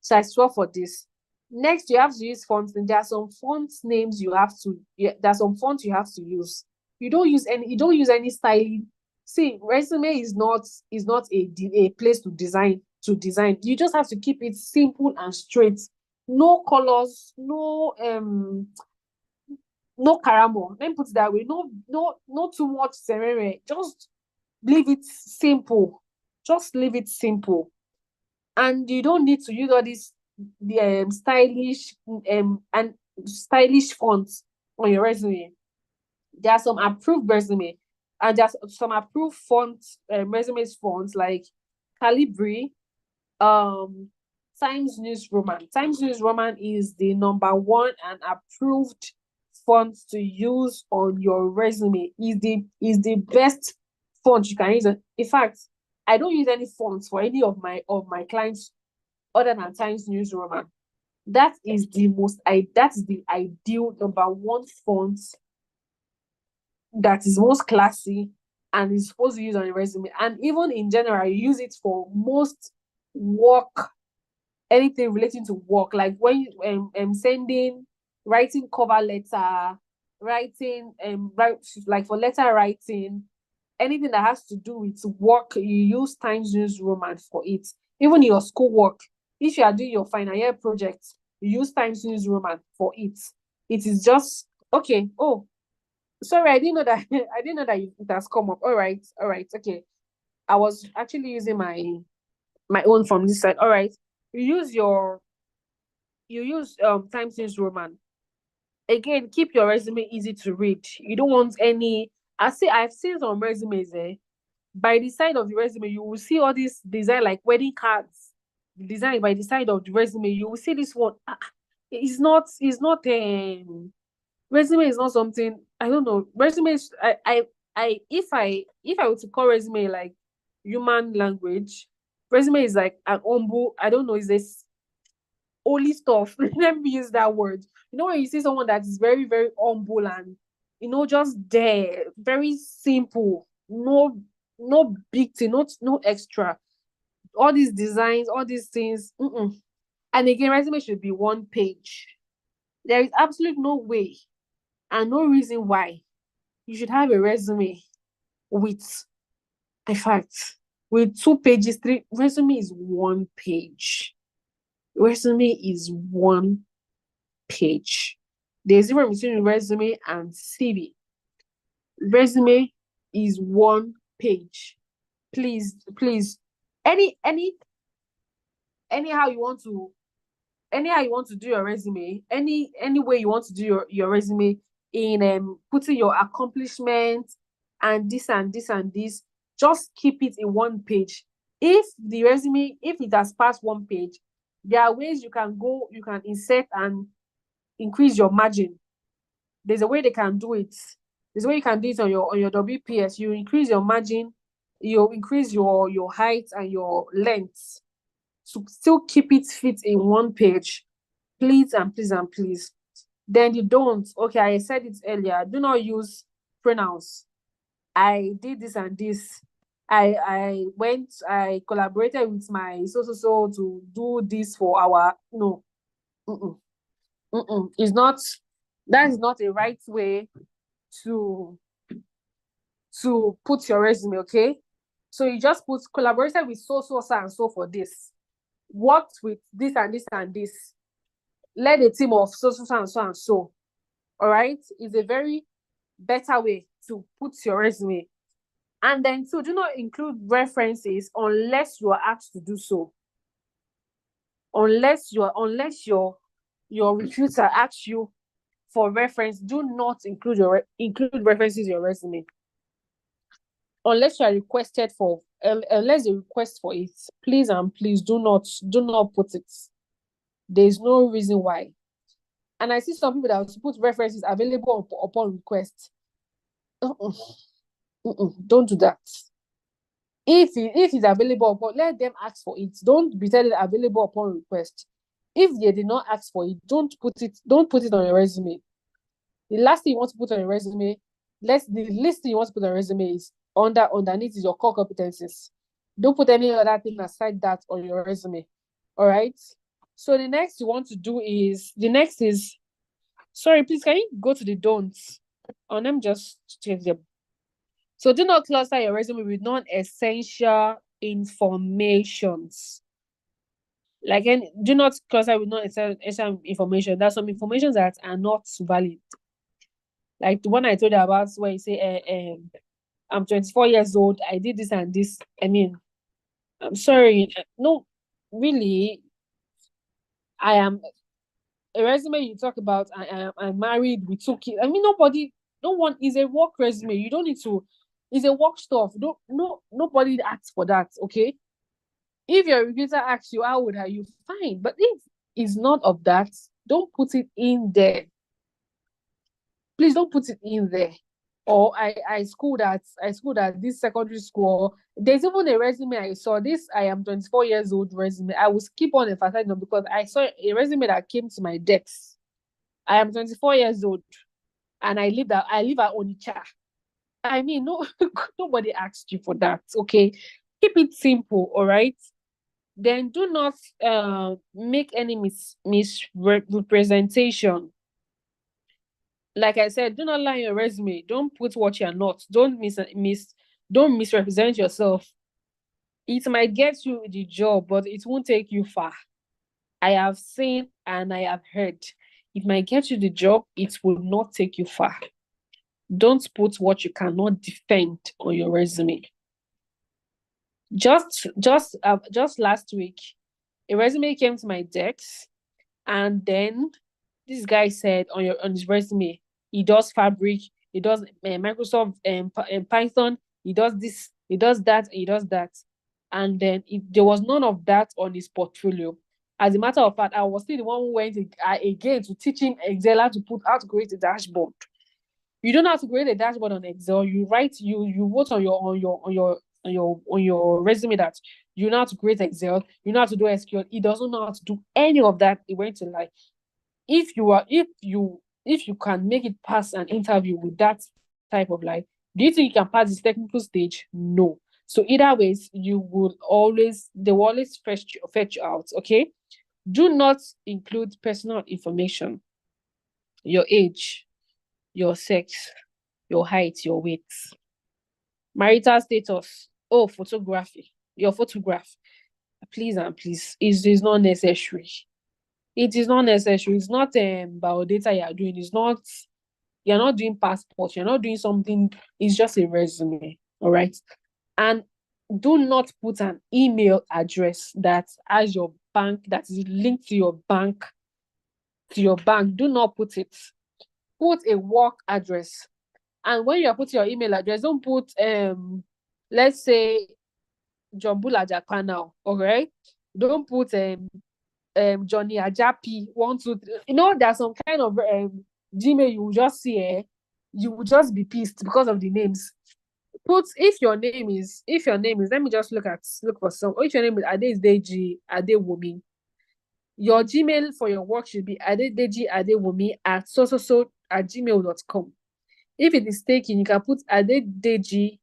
Size 12 for this. Next, you have to use fonts. And there are some font names there's some fonts you have to use. You don't use any styling. See, resume is not a place to design. You just have to keep it simple and straight. No colors, no karamo. Let me put it that way. No too much serere. Just leave it simple. Just leave it simple. And you don't need to use all these stylish fonts on your resume. There are some approved resume, and there's some approved fonts, resumes fonts like Calibri, Times New Roman. Times New Roman is the #1 and approved font to use on your resume. Is the best font you can use. In fact, I don't use any fonts for any of my clients other than Times New Roman. That is the ideal #1 font that is most classy and is supposed to use on your resume. And even in general, you use it for most work, anything relating to work, like when you writing cover letter, writing like for letter writing, anything that has to do with work, you use Times New Roman for it. Even in your school work, if you are doing your final year project, you use Times New Roman for it. It is just okay. Oh, sorry, I didn't know that. I didn't know that it has come up. All right, okay. I was actually using my own from this side. All right, you use Times New Roman. Again, keep your resume easy to read. You don't want any. I've seen some resumes. By the side of the resume, you will see all this design like wedding cards. Design by the side of the resume, you will see this one. It's not. Resume is not something. I don't know. Resume is. If I were to call resume like human language, resume is like an humble. I don't know. Is this holy stuff? Let me use that word. You know, when you see someone that is very, very humble and just there, very simple, no big thing, no extra. All these designs, all these things. And again, resume should be 1 page. There is absolutely no way and no reason why you should have a resume with 2 pages, 3. Resume is 1 page. Resume is 1 page. There's a difference between resume and CV. Resume is 1 page. Please, anyhow you want to do your resume, any way you want to do your resume, in putting your accomplishments and this and this and this. Just keep it in one page. If the resume, if it has passed one page, there are ways you can go, you can insert and increase your margin. There's a way they can do it. There's a way you can do it on your WPS. You increase your margin, you increase your height and your length. So still keep it fit in one page. Please and please and please. Then you don't. Okay, I said it earlier. Do not use pronouns. I did this and this. I collaborated with my so to do this for our no. It's not, that is not a right way to put your resume, okay? So you just put collaborated with so and so for this. Worked with this and this and this. Led a team of so and so and so. All right? It's a very better way to put your resume. And then do not include references unless you are asked to do so. Unless your recruiter asks you for reference, do not include references in your resume. Unless you are requested for, unless you request for it, please and please do not put it. There's no reason why. And I see some people that will put references available upon request. Don't do that. If it's available, but let them ask for it. Don't be telling available upon request. If they did not ask for it, don't put it on your resume. The last thing you want to put on your resume, the least thing you want to put on your resume is underneath is your core competencies. Don't put any other thing aside that on your resume. All right. So the next you want to do is sorry, please can you go to the don'ts? Let me just change them. So do not cluster your resume with non-essential informations. Do not cluster with non-essential information. There's some information that are not valid. Like the one I told you about where you say, I'm 24 years old, I did this and this. I mean, I'm sorry. No, really, I am a resume you talk about, I'm married with 2 kids. I mean, is a work resume. You don't need to, it's a work stuff. Nobody asks for that, okay? If your recruiter asks you, how old are you? Fine. But if it's not of that, don't put it in there. Please don't put it in there. Or I schooled at this secondary school. There's even a resume I saw. This I am 24 years old resume. I will keep on emphasizing them because I saw a resume that came to my desk. I am 24 years old and I live at Onitsha. I mean, no, nobody asked you for that, okay? Keep it simple, all right? Then do not make any misrepresentation. Like I said, do not lie in your resume. Don't put what you're not. Don't misrepresent yourself. It might get you the job, but it won't take you far. I have seen and I have heard. It might get you the job, it will not take you far. Don't put what you cannot defend on your resume. Just last week, a resume came to my desk, and then this guy said on his resume, he does Fabric, he does Microsoft and Python, he does this, he does that, he does that, and then there was none of that on his portfolio. As a matter of fact, I was still the one who went again to teach him Excel how to create a dashboard. You don't have to create a dashboard on Excel. You write, you wrote on your resume that you know how to create Excel, you know how to do SQL. He doesn't know how to do any of that. He went to lie. If you can make it past an interview with that type of lie, do you think you can pass this technical stage? No. So either ways, they will always fetch you out. Okay. Do not include personal information, your age, your sex, your height, your weight, marital status, photography, your photograph. Please and please, it is not necessary. It is not necessary. It's not biodata you are doing. You're not doing passport. You're not doing something. It's just a resume. All right. And do not put an email address that has your bank, that is linked to your bank. Do not put it. put a work address. And when you're putting your email address, don't put let's say John Bula Japan now, okay? Don't put Johnny Ajapi 123. You know, there's some kind of Gmail you will just see, you will just be pissed because of the names. If your name is, let me just look for some. If your name is Adedeji Adewumi, your Gmail for your work should be Adedeji Adewumi at so at gmail.com. If it is taken, you can put Adedeji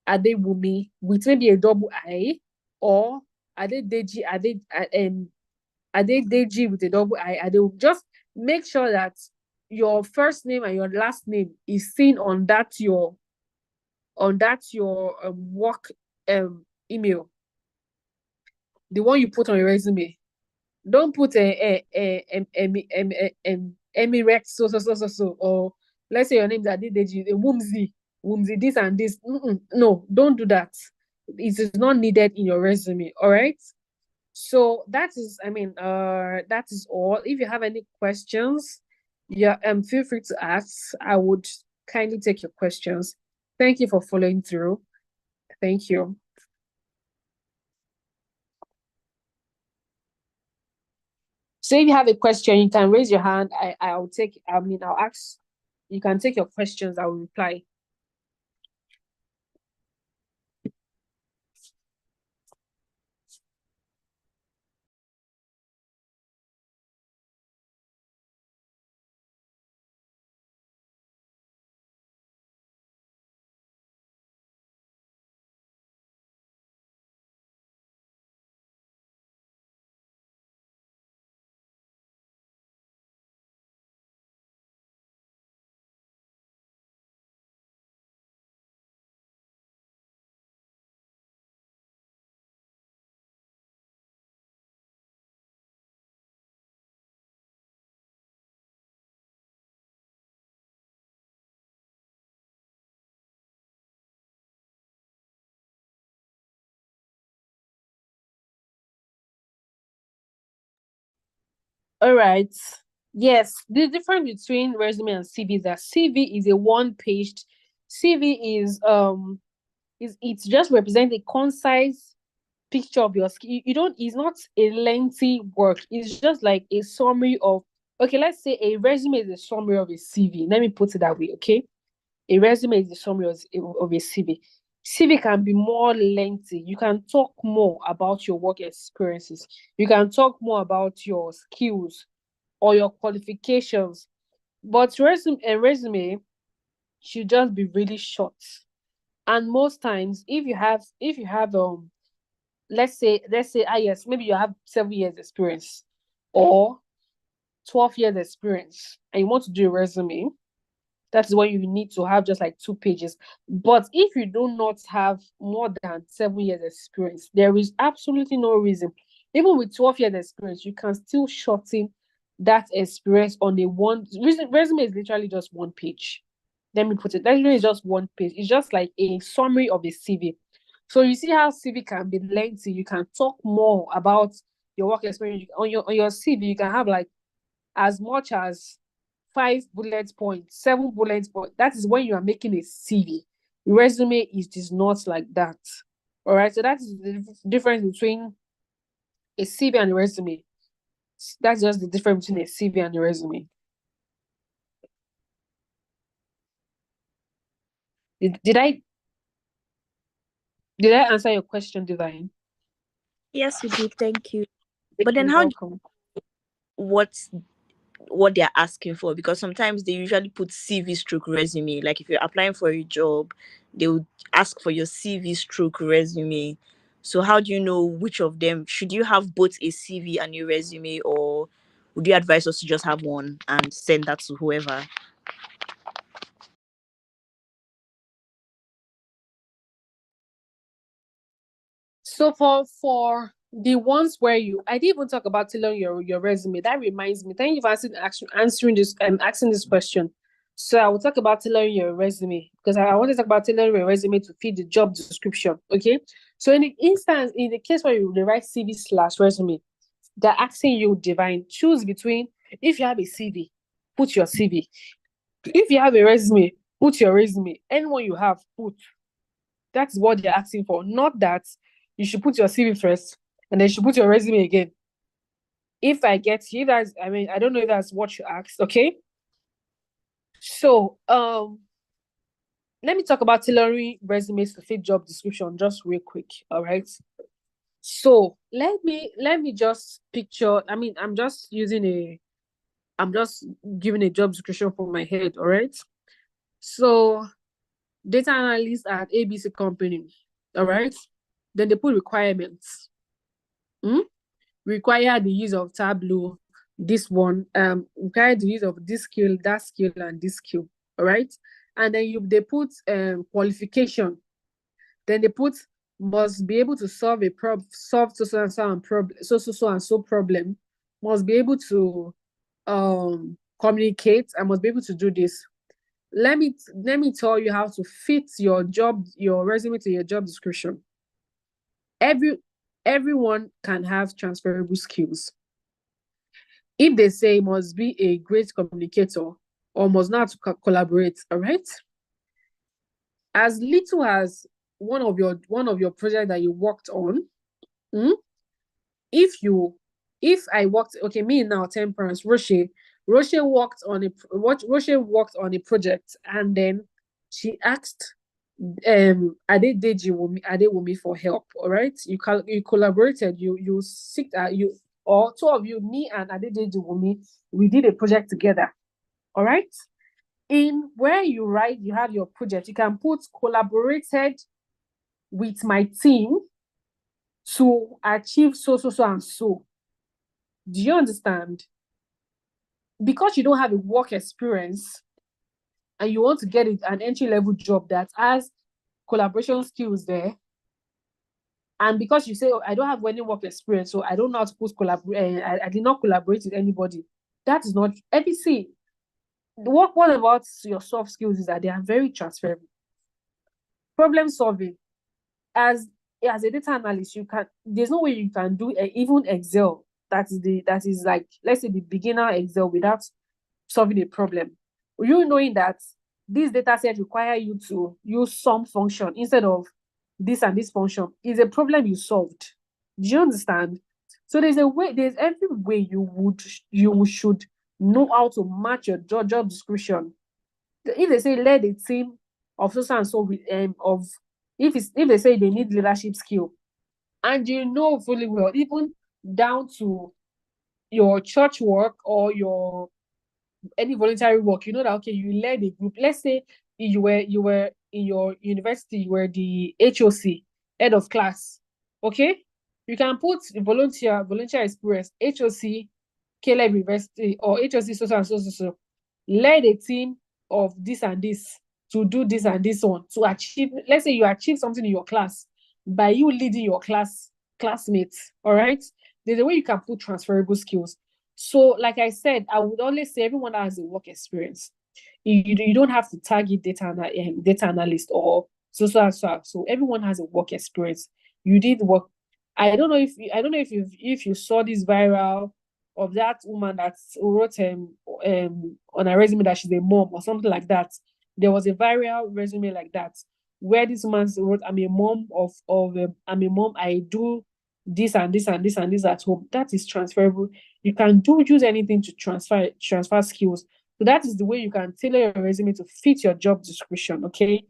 Adewumi with maybe a double I, or Adedeji Adedeji with a double I. Just make sure that your first name and your last name is seen on that your work email, the one you put on your resume. Don't put Emirex so, or let's say your name is Adedeji Wumzi this and this. No, don't do that. It is not needed in your resume. All right. So that is all. If you have any questions, feel free to ask. I would kindly take your questions. Thank you for following through. Thank you. So if you have a question, you can raise your hand. I'll ask. You can take your questions. I will reply. All right. Yes, the difference between resume and CV is that CV is a one-page. CV is it's just represent a concise picture of your skill. You don't. It's not a lengthy work. It's just like a summary of. Okay, let's say a resume is a summary of a CV. Let me put it that way. Okay, a resume is a summary of a CV. CV can be more lengthy. You can talk more about your work experiences. You can talk more about your skills or your qualifications. But resume should just be really short. And most times, if you have let's say yes, maybe you have 7 years experience or 12 years experience, and you want to do a resume, that's when you need to have just like 2 pages. But if you do not have more than 7 years experience, there is absolutely no reason. Even with 12 years experience, you can still shorten that experience on a one resume is literally just 1 page. Let me put it. That is just 1 page. It's just like a summary of a CV. So you see how CV can be lengthy. You can talk more about your work experience on your CV. You can have like as much as 5 bullet points, 7 bullet points. That is when you are making a CV. Resume is not like that. All right. So that is the difference between a CV and a resume. That's just the difference between a CV and a resume. Did I answer your question, Divine? Yes, you did. Thank you. But But then you're how do welcome. what they're asking for? Because sometimes they usually put CV stroke resume. Like if you're applying for a job, they would ask for your CV stroke resume. So how do you know which of them? Should you have both a CV and a resume, or would you advise us to just have one and send that to whoever? So for the ones where I didn't even talk about tailoring your resume. That reminds me. Thank you for answering this asking this question. So I will talk about tailoring your resume because I want to talk about tailoring your resume to fit the job description. Okay. So in the case where you write CV/resume, they're asking you, Divine, choose between, if you have a CV, put your CV. If you have a resume, put your resume. Anyone you have, put. That's what they're asking for. Not that you should put your CV first and then you should put your resume again. If I get you, that's, I mean, I don't know if that's what you asked, okay? So, let me talk about tailoring resumes to fit job description just real quick, all right? So let me just picture, I mean, I'm just giving a job description from my head, all right? So data analyst at ABC company, all right? Then they put requirements. Require the use of Tableau, this one, require the use of this skill, that skill, and this skill, all right? And then they put qualification. Then they put must be able to solve so and so problem, must be able to communicate, and must be able to do this. Let me tell you how to fit your resume to your job description. Everyone can have transferable skills. If they say must be a great communicator or must know how to collaborate, all right? As little as one of your projects that you worked on, if I worked, okay, me now, Temperance, Roche worked on a project, and then she asked Adewumi for help, all right? You collaborated, you seek you or two of you, me and Adewumi, we did a project together, all right? In where you write, you have your project, you can put collaborated with my team to achieve so and so. Do you understand? Because you don't have a work experience and you want to get an entry-level job that has collaboration skills there, and because you say, oh, I don't have any work experience, so I don't know how to put I did not collaborate with anybody. That is not ABC. What about your soft skills is that they are very transferable. Problem solving. As a data analyst, there's no way you can do even Excel. That is like, let's say, the beginner Excel without solving a problem. You knowing that this data set require you to use some function instead of this and this function is a problem you solved. Do you understand? So there's every way you should know how to match your job description. If they say lead a team of so and so with of if they say they need leadership skill, and you know fully well, even down to your church work or your any voluntary work, you know that, okay, you led a group. Let's say you were in your university, you were the HOC, head of class. Okay, you can put volunteer experience, HOC, Caleb University, or HOC so and so. Led a team of this and this to do this and this one to achieve. Let's say you achieve something in your class by you leading your classmates. All right, there's a way you can put transferable skills. So, like I said, I would always say everyone has a work experience. You don't have to target data analyst or so. Everyone has a work experience. You did work. I don't know if you saw this viral of that woman that wrote on her resume that she's a mom or something like that. There was a viral resume like that where this woman wrote, "I'm a mom I'm a mom. I do this and this and this and this at home." That is transferable. You can use anything to transfer skills. So that is the way you can tailor your resume to fit your job description. Okay.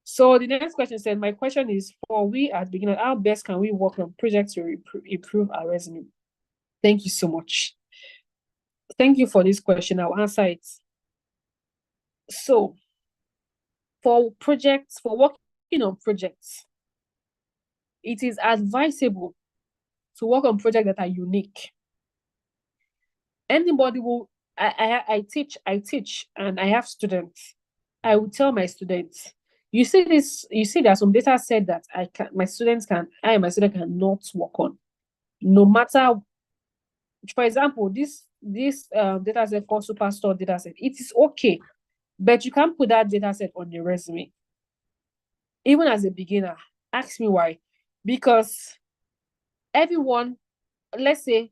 So the next question said, my question is, for we as beginners, how best can we work on projects to improve our resume? Thank you so much. Thank you for this question. I'll answer it. So for working on projects, it is advisable to work on projects that are unique. Anybody will, I teach and I have students. I will tell my students, you see there are some data set that my student cannot work on. No matter, for example, this data set called Superstore data set, it is okay, but you can't put that data set on your resume. Even as a beginner, ask me why. Because everyone, let's say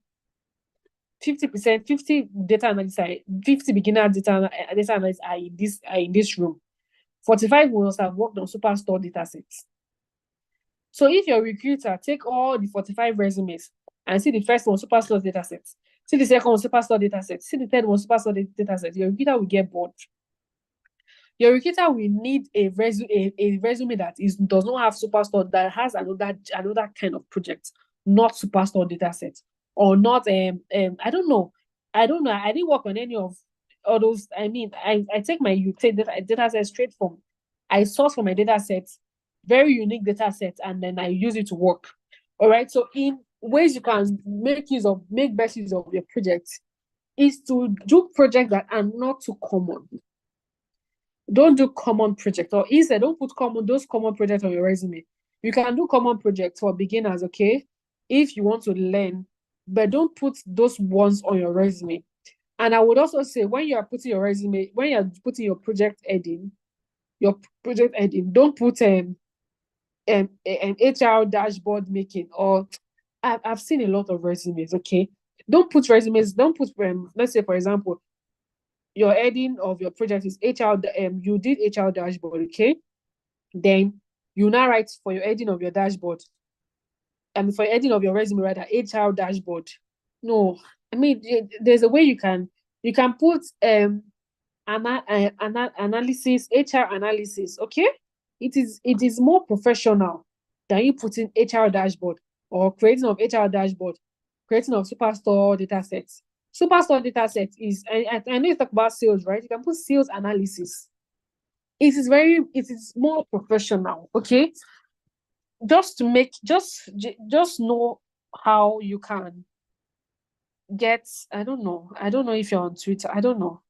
50%, 50 data analysts are 50 beginner data analysts are in this room. 45 must have worked on Superstore data sets. So if your recruiter take all the 45 resumes and see the first one Superstore data sets, see the second one Superstore data sets, see the third one Superstore data sets, your recruiter will get bored. Your recruiter will need a resume that does not have Superstore, that has another kind of project, not Superstore data set, or not I don't know. I didn't work on any of all those. I mean, I take my data set straight from, I source from my data sets, very unique data sets, and then I use it to work. All right. So in ways you can make best use of your project is to do projects that are not too common. Don't do common projects, or instead don't put those common projects on your resume. You can do common projects for beginners, okay, if you want to learn, but don't put those ones on your resume. And I would also say when you are putting your resume, when you're putting your project heading, don't put an HR dashboard making, or I've seen a lot of resumes, okay. Don't put let's say for example, your heading of your project is HR, you did HR dashboard, okay? Then you now write for your heading of your dashboard, and for your heading of your resume, rather, HR dashboard. No, I mean, there's a way you can put analysis, HR analysis, okay? It is more professional than you putting HR dashboard or creating of HR dashboard, creating of Superstore data sets. Superstore data set is, I know you talk about sales, right? You can put sales analysis. It is more professional, okay? Just know how you can get, I don't know if you're on Twitter. I don't know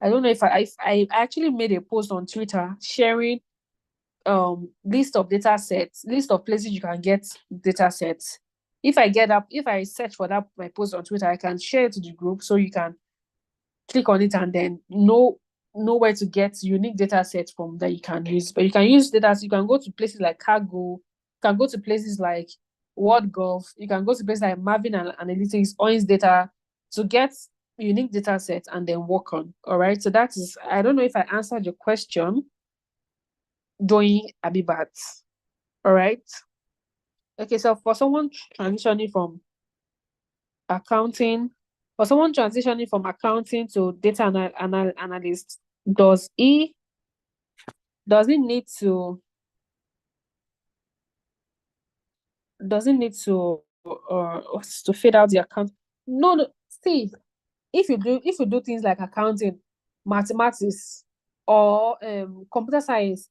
if I actually made a post on Twitter sharing list of data sets, list of places you can get data sets. If I search for that my post on Twitter, I can share it to the group so you can click on it and then know where to get unique data sets from that you can use. But you can use data, you can go to places like Kaggle, you can go to places like WorldGov, you can go to places like Marvin Analytics, OINS data to get unique data sets and then work on. All right. So that is, I don't know if I answered your question, Doing Abibat. All right. Okay, so for someone transitioning from accounting to data analyst, does he need to fade out the account? No, see, if you do things like accounting, mathematics, or computer science,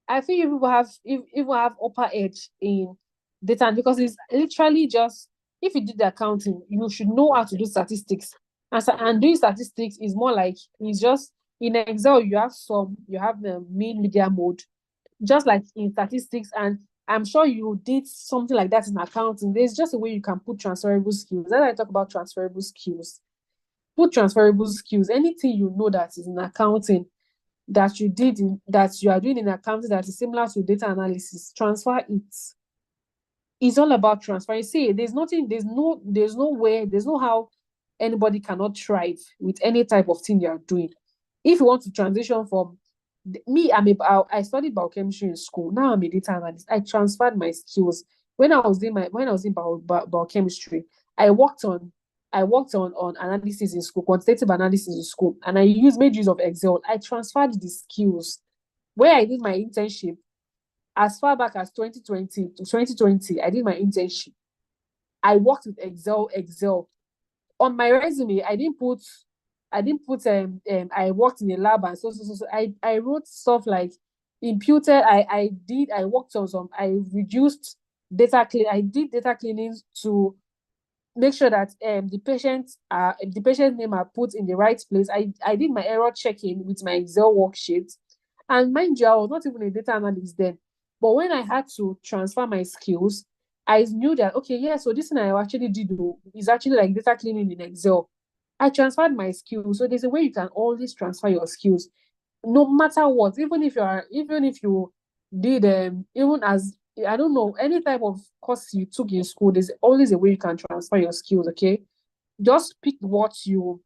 I think you will have upper edge in data, because it's literally just, if you did the accounting, you should know how to do statistics. And doing statistics is more like, it's just in Excel, you have the mean, median, mode, just like in statistics. And I'm sure you did something like that in accounting. There's just a way you can put transferable skills. Then I talk about transferable skills. Put transferable skills. Anything you know that is in accounting, that you are doing in accounting that is similar to data analysis, transfer it. It's all about transfer. You see, there's no how anybody cannot thrive with any type of thing you are doing. If you want to transition from me, I studied biochemistry in school. Now I'm a data analyst. I transferred my skills. When I was in biochemistry, I worked on analysis in school, quantitative analysis in school, and I made use of Excel. I transferred the skills. Where I did my internship, as far back as 2020, I did my internship. I worked with Excel. On my resume, I didn't put I worked in a lab, and so I wrote stuff like imputed. I worked on some, I reduced data clean. I did data cleaning to make sure that the patient name are put in the right place. I did my error checking with my Excel worksheet. And mind you, I was not even a data analyst then. But when I had to transfer my skills, I knew that, okay, yeah, so this thing I actually did is actually like data cleaning in Excel. I transferred my skills. So there's a way you can always transfer your skills, no matter what. Even if you did even as, I don't know, any type of course you took in school, there's always a way you can transfer your skills, okay? just pick what you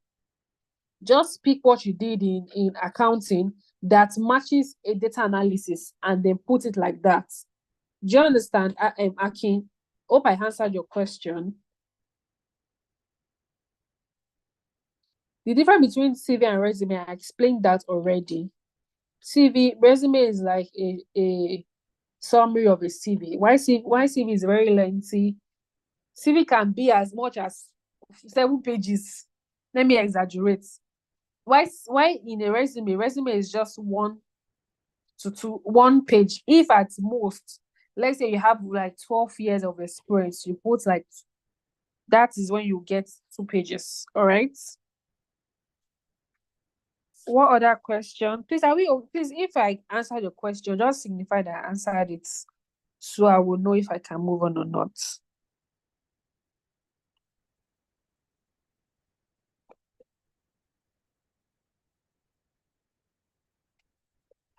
did in accounting that matches a data analysis and then put it like that. Do you understand, Akin? Hope I answered your question. The difference between CV and resume, I explained that already. Resume is like a summary of a CV. Why CV is very lengthy. CV can be as much as 7 pages. Let me exaggerate. Why in a resume is just 1 to 1 page. If at most, let's say you have like 12 years of experience, you put like, that is when you get 2 pages. All right. What other question? Please, if I answered your question, just signify that I answered it, so I will know if I can move on or not.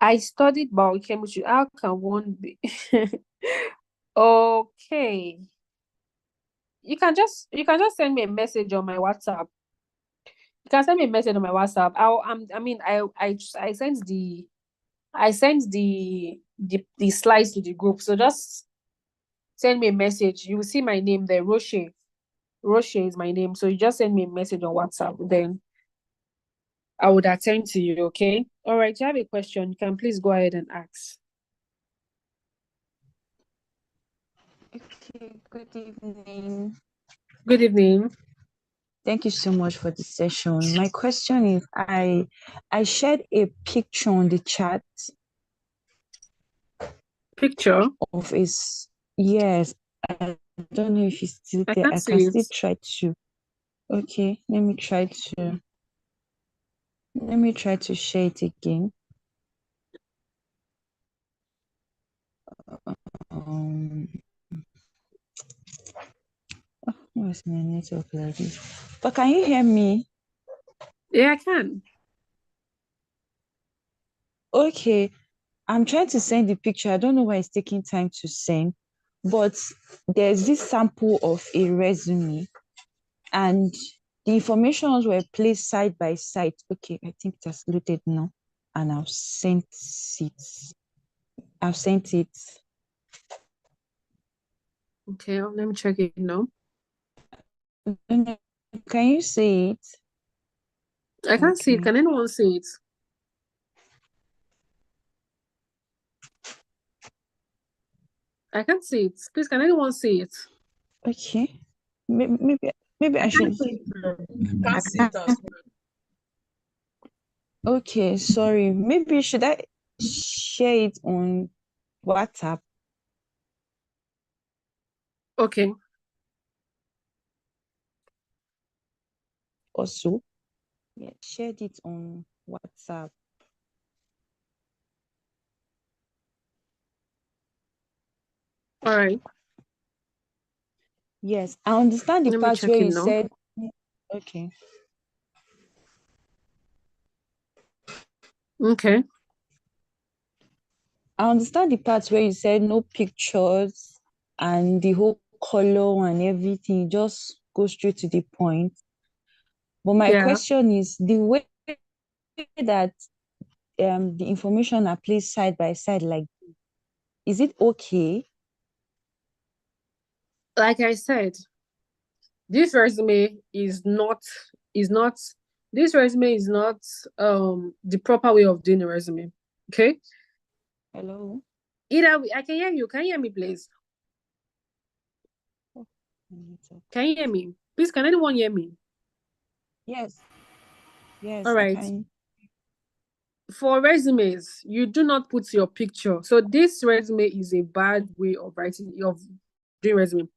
I studied biochemistry. How can one be? Okay. You can just send me a message on my WhatsApp. You can send me a message on my WhatsApp. I sent the slides to the group. So just send me a message. You will see my name there, Roche. Roche is my name. So you just send me a message on WhatsApp. Then I would attend to you, okay? All right, you have a question, you can please go ahead and ask. Okay, good evening. Good evening. Thank you so much for the session. My question is, I shared a picture on the chat Picture? of yes, I don't know if it's still I there. can't I see can it. still try to. Okay, let me try to share it again. What's my network like this? But can you hear me? Yeah, I can. Okay, I'm trying to send the picture. I don't know why it's taking time to send, but there's this sample of a resume and the informations were placed side by side. Okay, I think it has loaded now, and I've sent it. Okay, let me check it now. Can you see it? I can't see it. Can anyone see it? I can't see it. Please, can anyone see it? Okay. Maybe I should. Can't see it as well. Okay, sorry. Maybe should I share it on WhatsApp? Okay. Also, yeah, shared it on WhatsApp. All right. Yes, I understand the Let me part check where it you now. said, okay. Okay. I understand the part where you said no pictures and the whole color and everything, just go straight to the point. But my Yeah. question is the way that the information are placed side by side, like, is it okay? Like I said, this resume is not the proper way of doing a resume. Okay. Hello? Either way, I can hear you. Can you hear me, please? Can you hear me? Please, can anyone hear me? Yes. Yes. All right. For resumes, you do not put your picture. So this resume is a bad way of doing resume.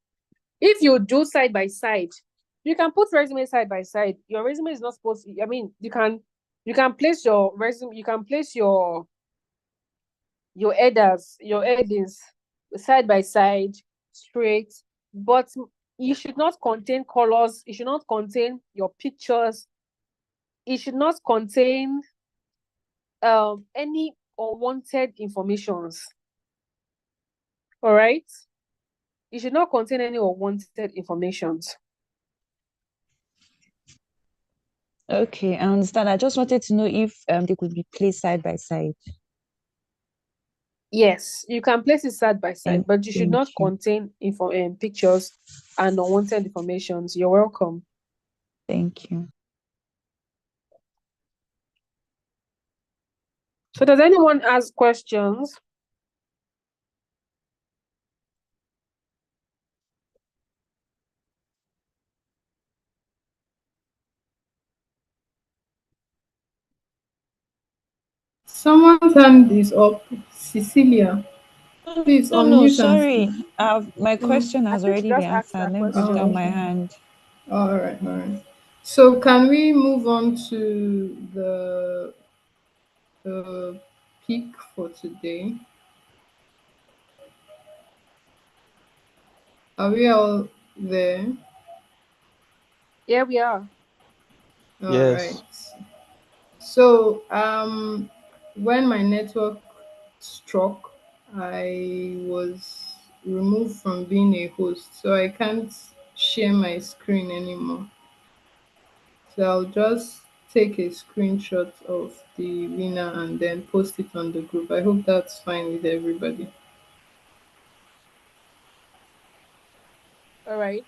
If you do side by side, you can put resume side by side. Your resume is not supposed to, you can place your resume, you can place your headings side by side, straight, but it should not contain colors, it should not contain your pictures, it should not contain any unwanted informations. All right, it should not contain any unwanted informations. Okay, I understand. I just wanted to know if they could be placed side by side. Yes, you can place it side by side, but you should Thank not you. contain pictures and unwanted informations. You're welcome. Thank you. So does anyone ask questions? Someone's hand is up. Cecilia, please No, unmute and speak. sorry. My question I has think she already just been asked answered. that Let me put Oh, down question. my okay. hand. All right, all right. So can we move on to the pick for today? Are we all there? Yeah, we are. All right. Yes. So when my network struck, I was removed from being a host, so I can't share my screen anymore. So I'll just take a screenshot of the winner and then post it on the group. I hope that's fine with everybody. All right.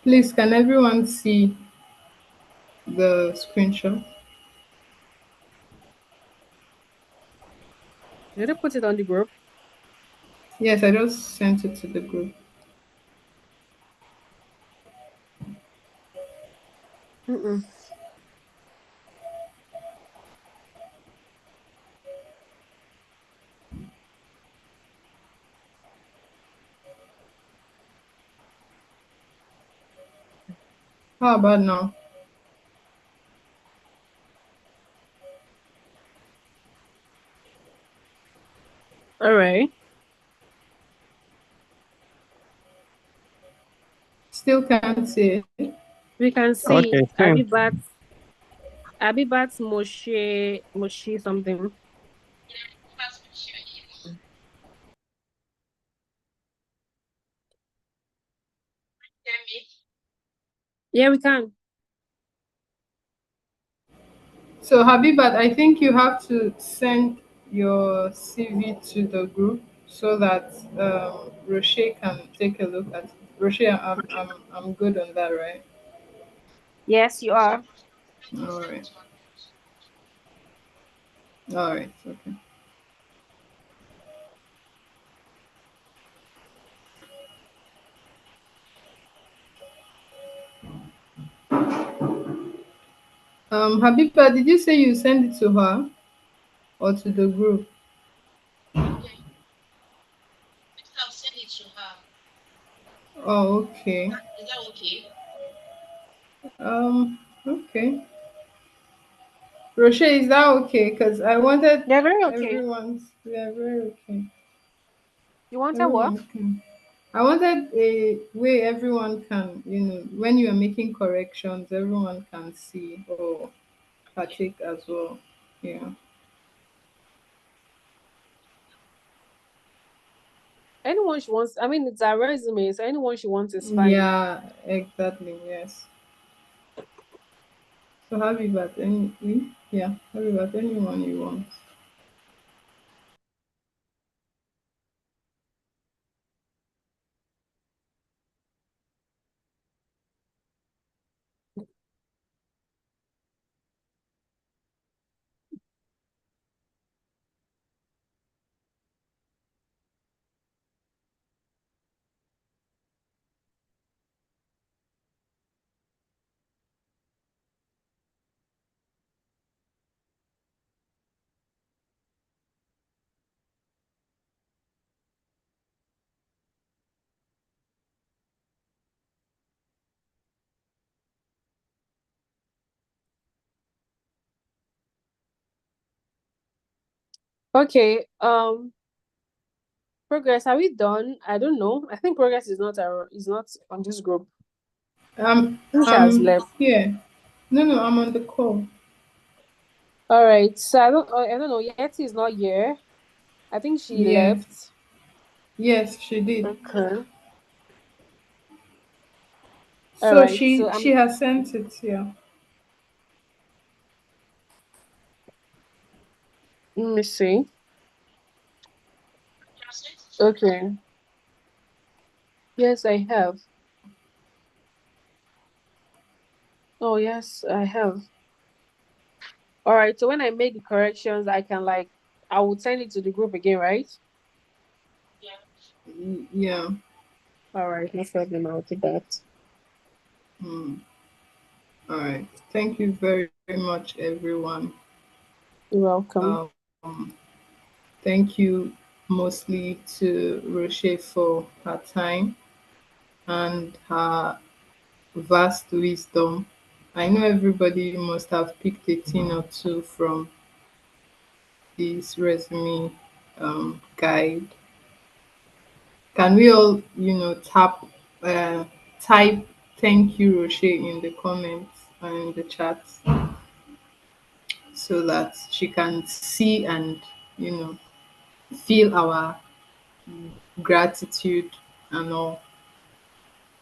Please, can everyone see the screenshot? Did you put it on the group? Yes, I just sent it to the group. Mm-mm. How about now? All right. Still can't see it. We can see Okay, same. Abibat Moshe something. Yeah, we can. So Habibat, I think you have to send your CV to the group so that Roche can take a look at it. Roche, I'm good on that, right? Yes, you are. All right. All right. Okay. Habiba, did you say you send it to her or to the group? I'll send it to her. Oh, okay. Is that okay? Okay. Roche, is that okay? Because I wanted They're very okay. everyone's. Yeah, very okay. You wanted what? Everyone can. I wanted a way everyone can, when you are making corrections, everyone can see or partake as well. Yeah. Anyone she wants. I mean, it's a resume, so anyone she wants is fine. Yeah, exactly. Yes. So Habibat, yeah, Habibat, anyone you want. Okay. Progress, are we done? I don't know. I think Progress is not on this group. I think she has left. Here. No, I'm on the call. All right. So I don't know. Yeti is not here. I think she Yes. left. Yes, she did. Okay. All So right. she has sent it here. Let me see. Just send it to Okay. Yes, I have. Oh, yes, I have. All right. So when I make the corrections, I would send it to the group again, right? Yeah. Yeah. All right. No problem. I'll do that. Hmm. All right. Thank you very, very much, everyone. You're welcome. Um, thank you mostly to Roche for her time and her vast wisdom. I know everybody must have picked a thing or two from this resume guide. Can we all, type thank you, Roche, in the comments and in the chat so that she can see and, you know, feel our gratitude and all.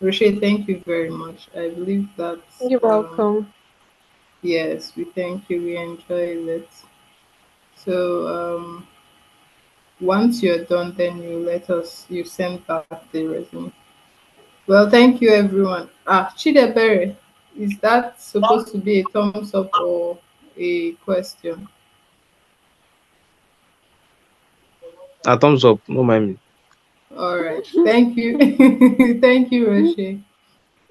Roche, thank you very much. I believe that, You're welcome. yes, we thank you. We enjoyed it. So, once you're done, then you send back the resume. Well, thank you, everyone. Chidebere, is that supposed to be a thumbs up or a question? Thumbs up, no mind me. All right. Thank you. Thank you, Roche. Yeah.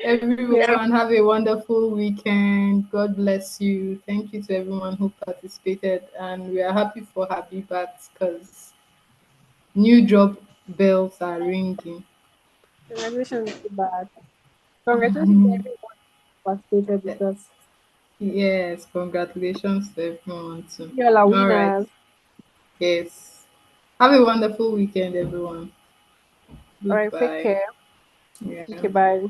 Everyone, have a wonderful weekend. God bless you. Thank you to everyone who participated. And we are happy for Habibat because new job bells are ringing. Congratulations, too bad. Congratulations to everyone who participated with us. Yes, congratulations to everyone too. You all are All right. winners. Yes. Have a wonderful weekend, everyone. All right, take Goodbye. care. Yeah. Okay, bye.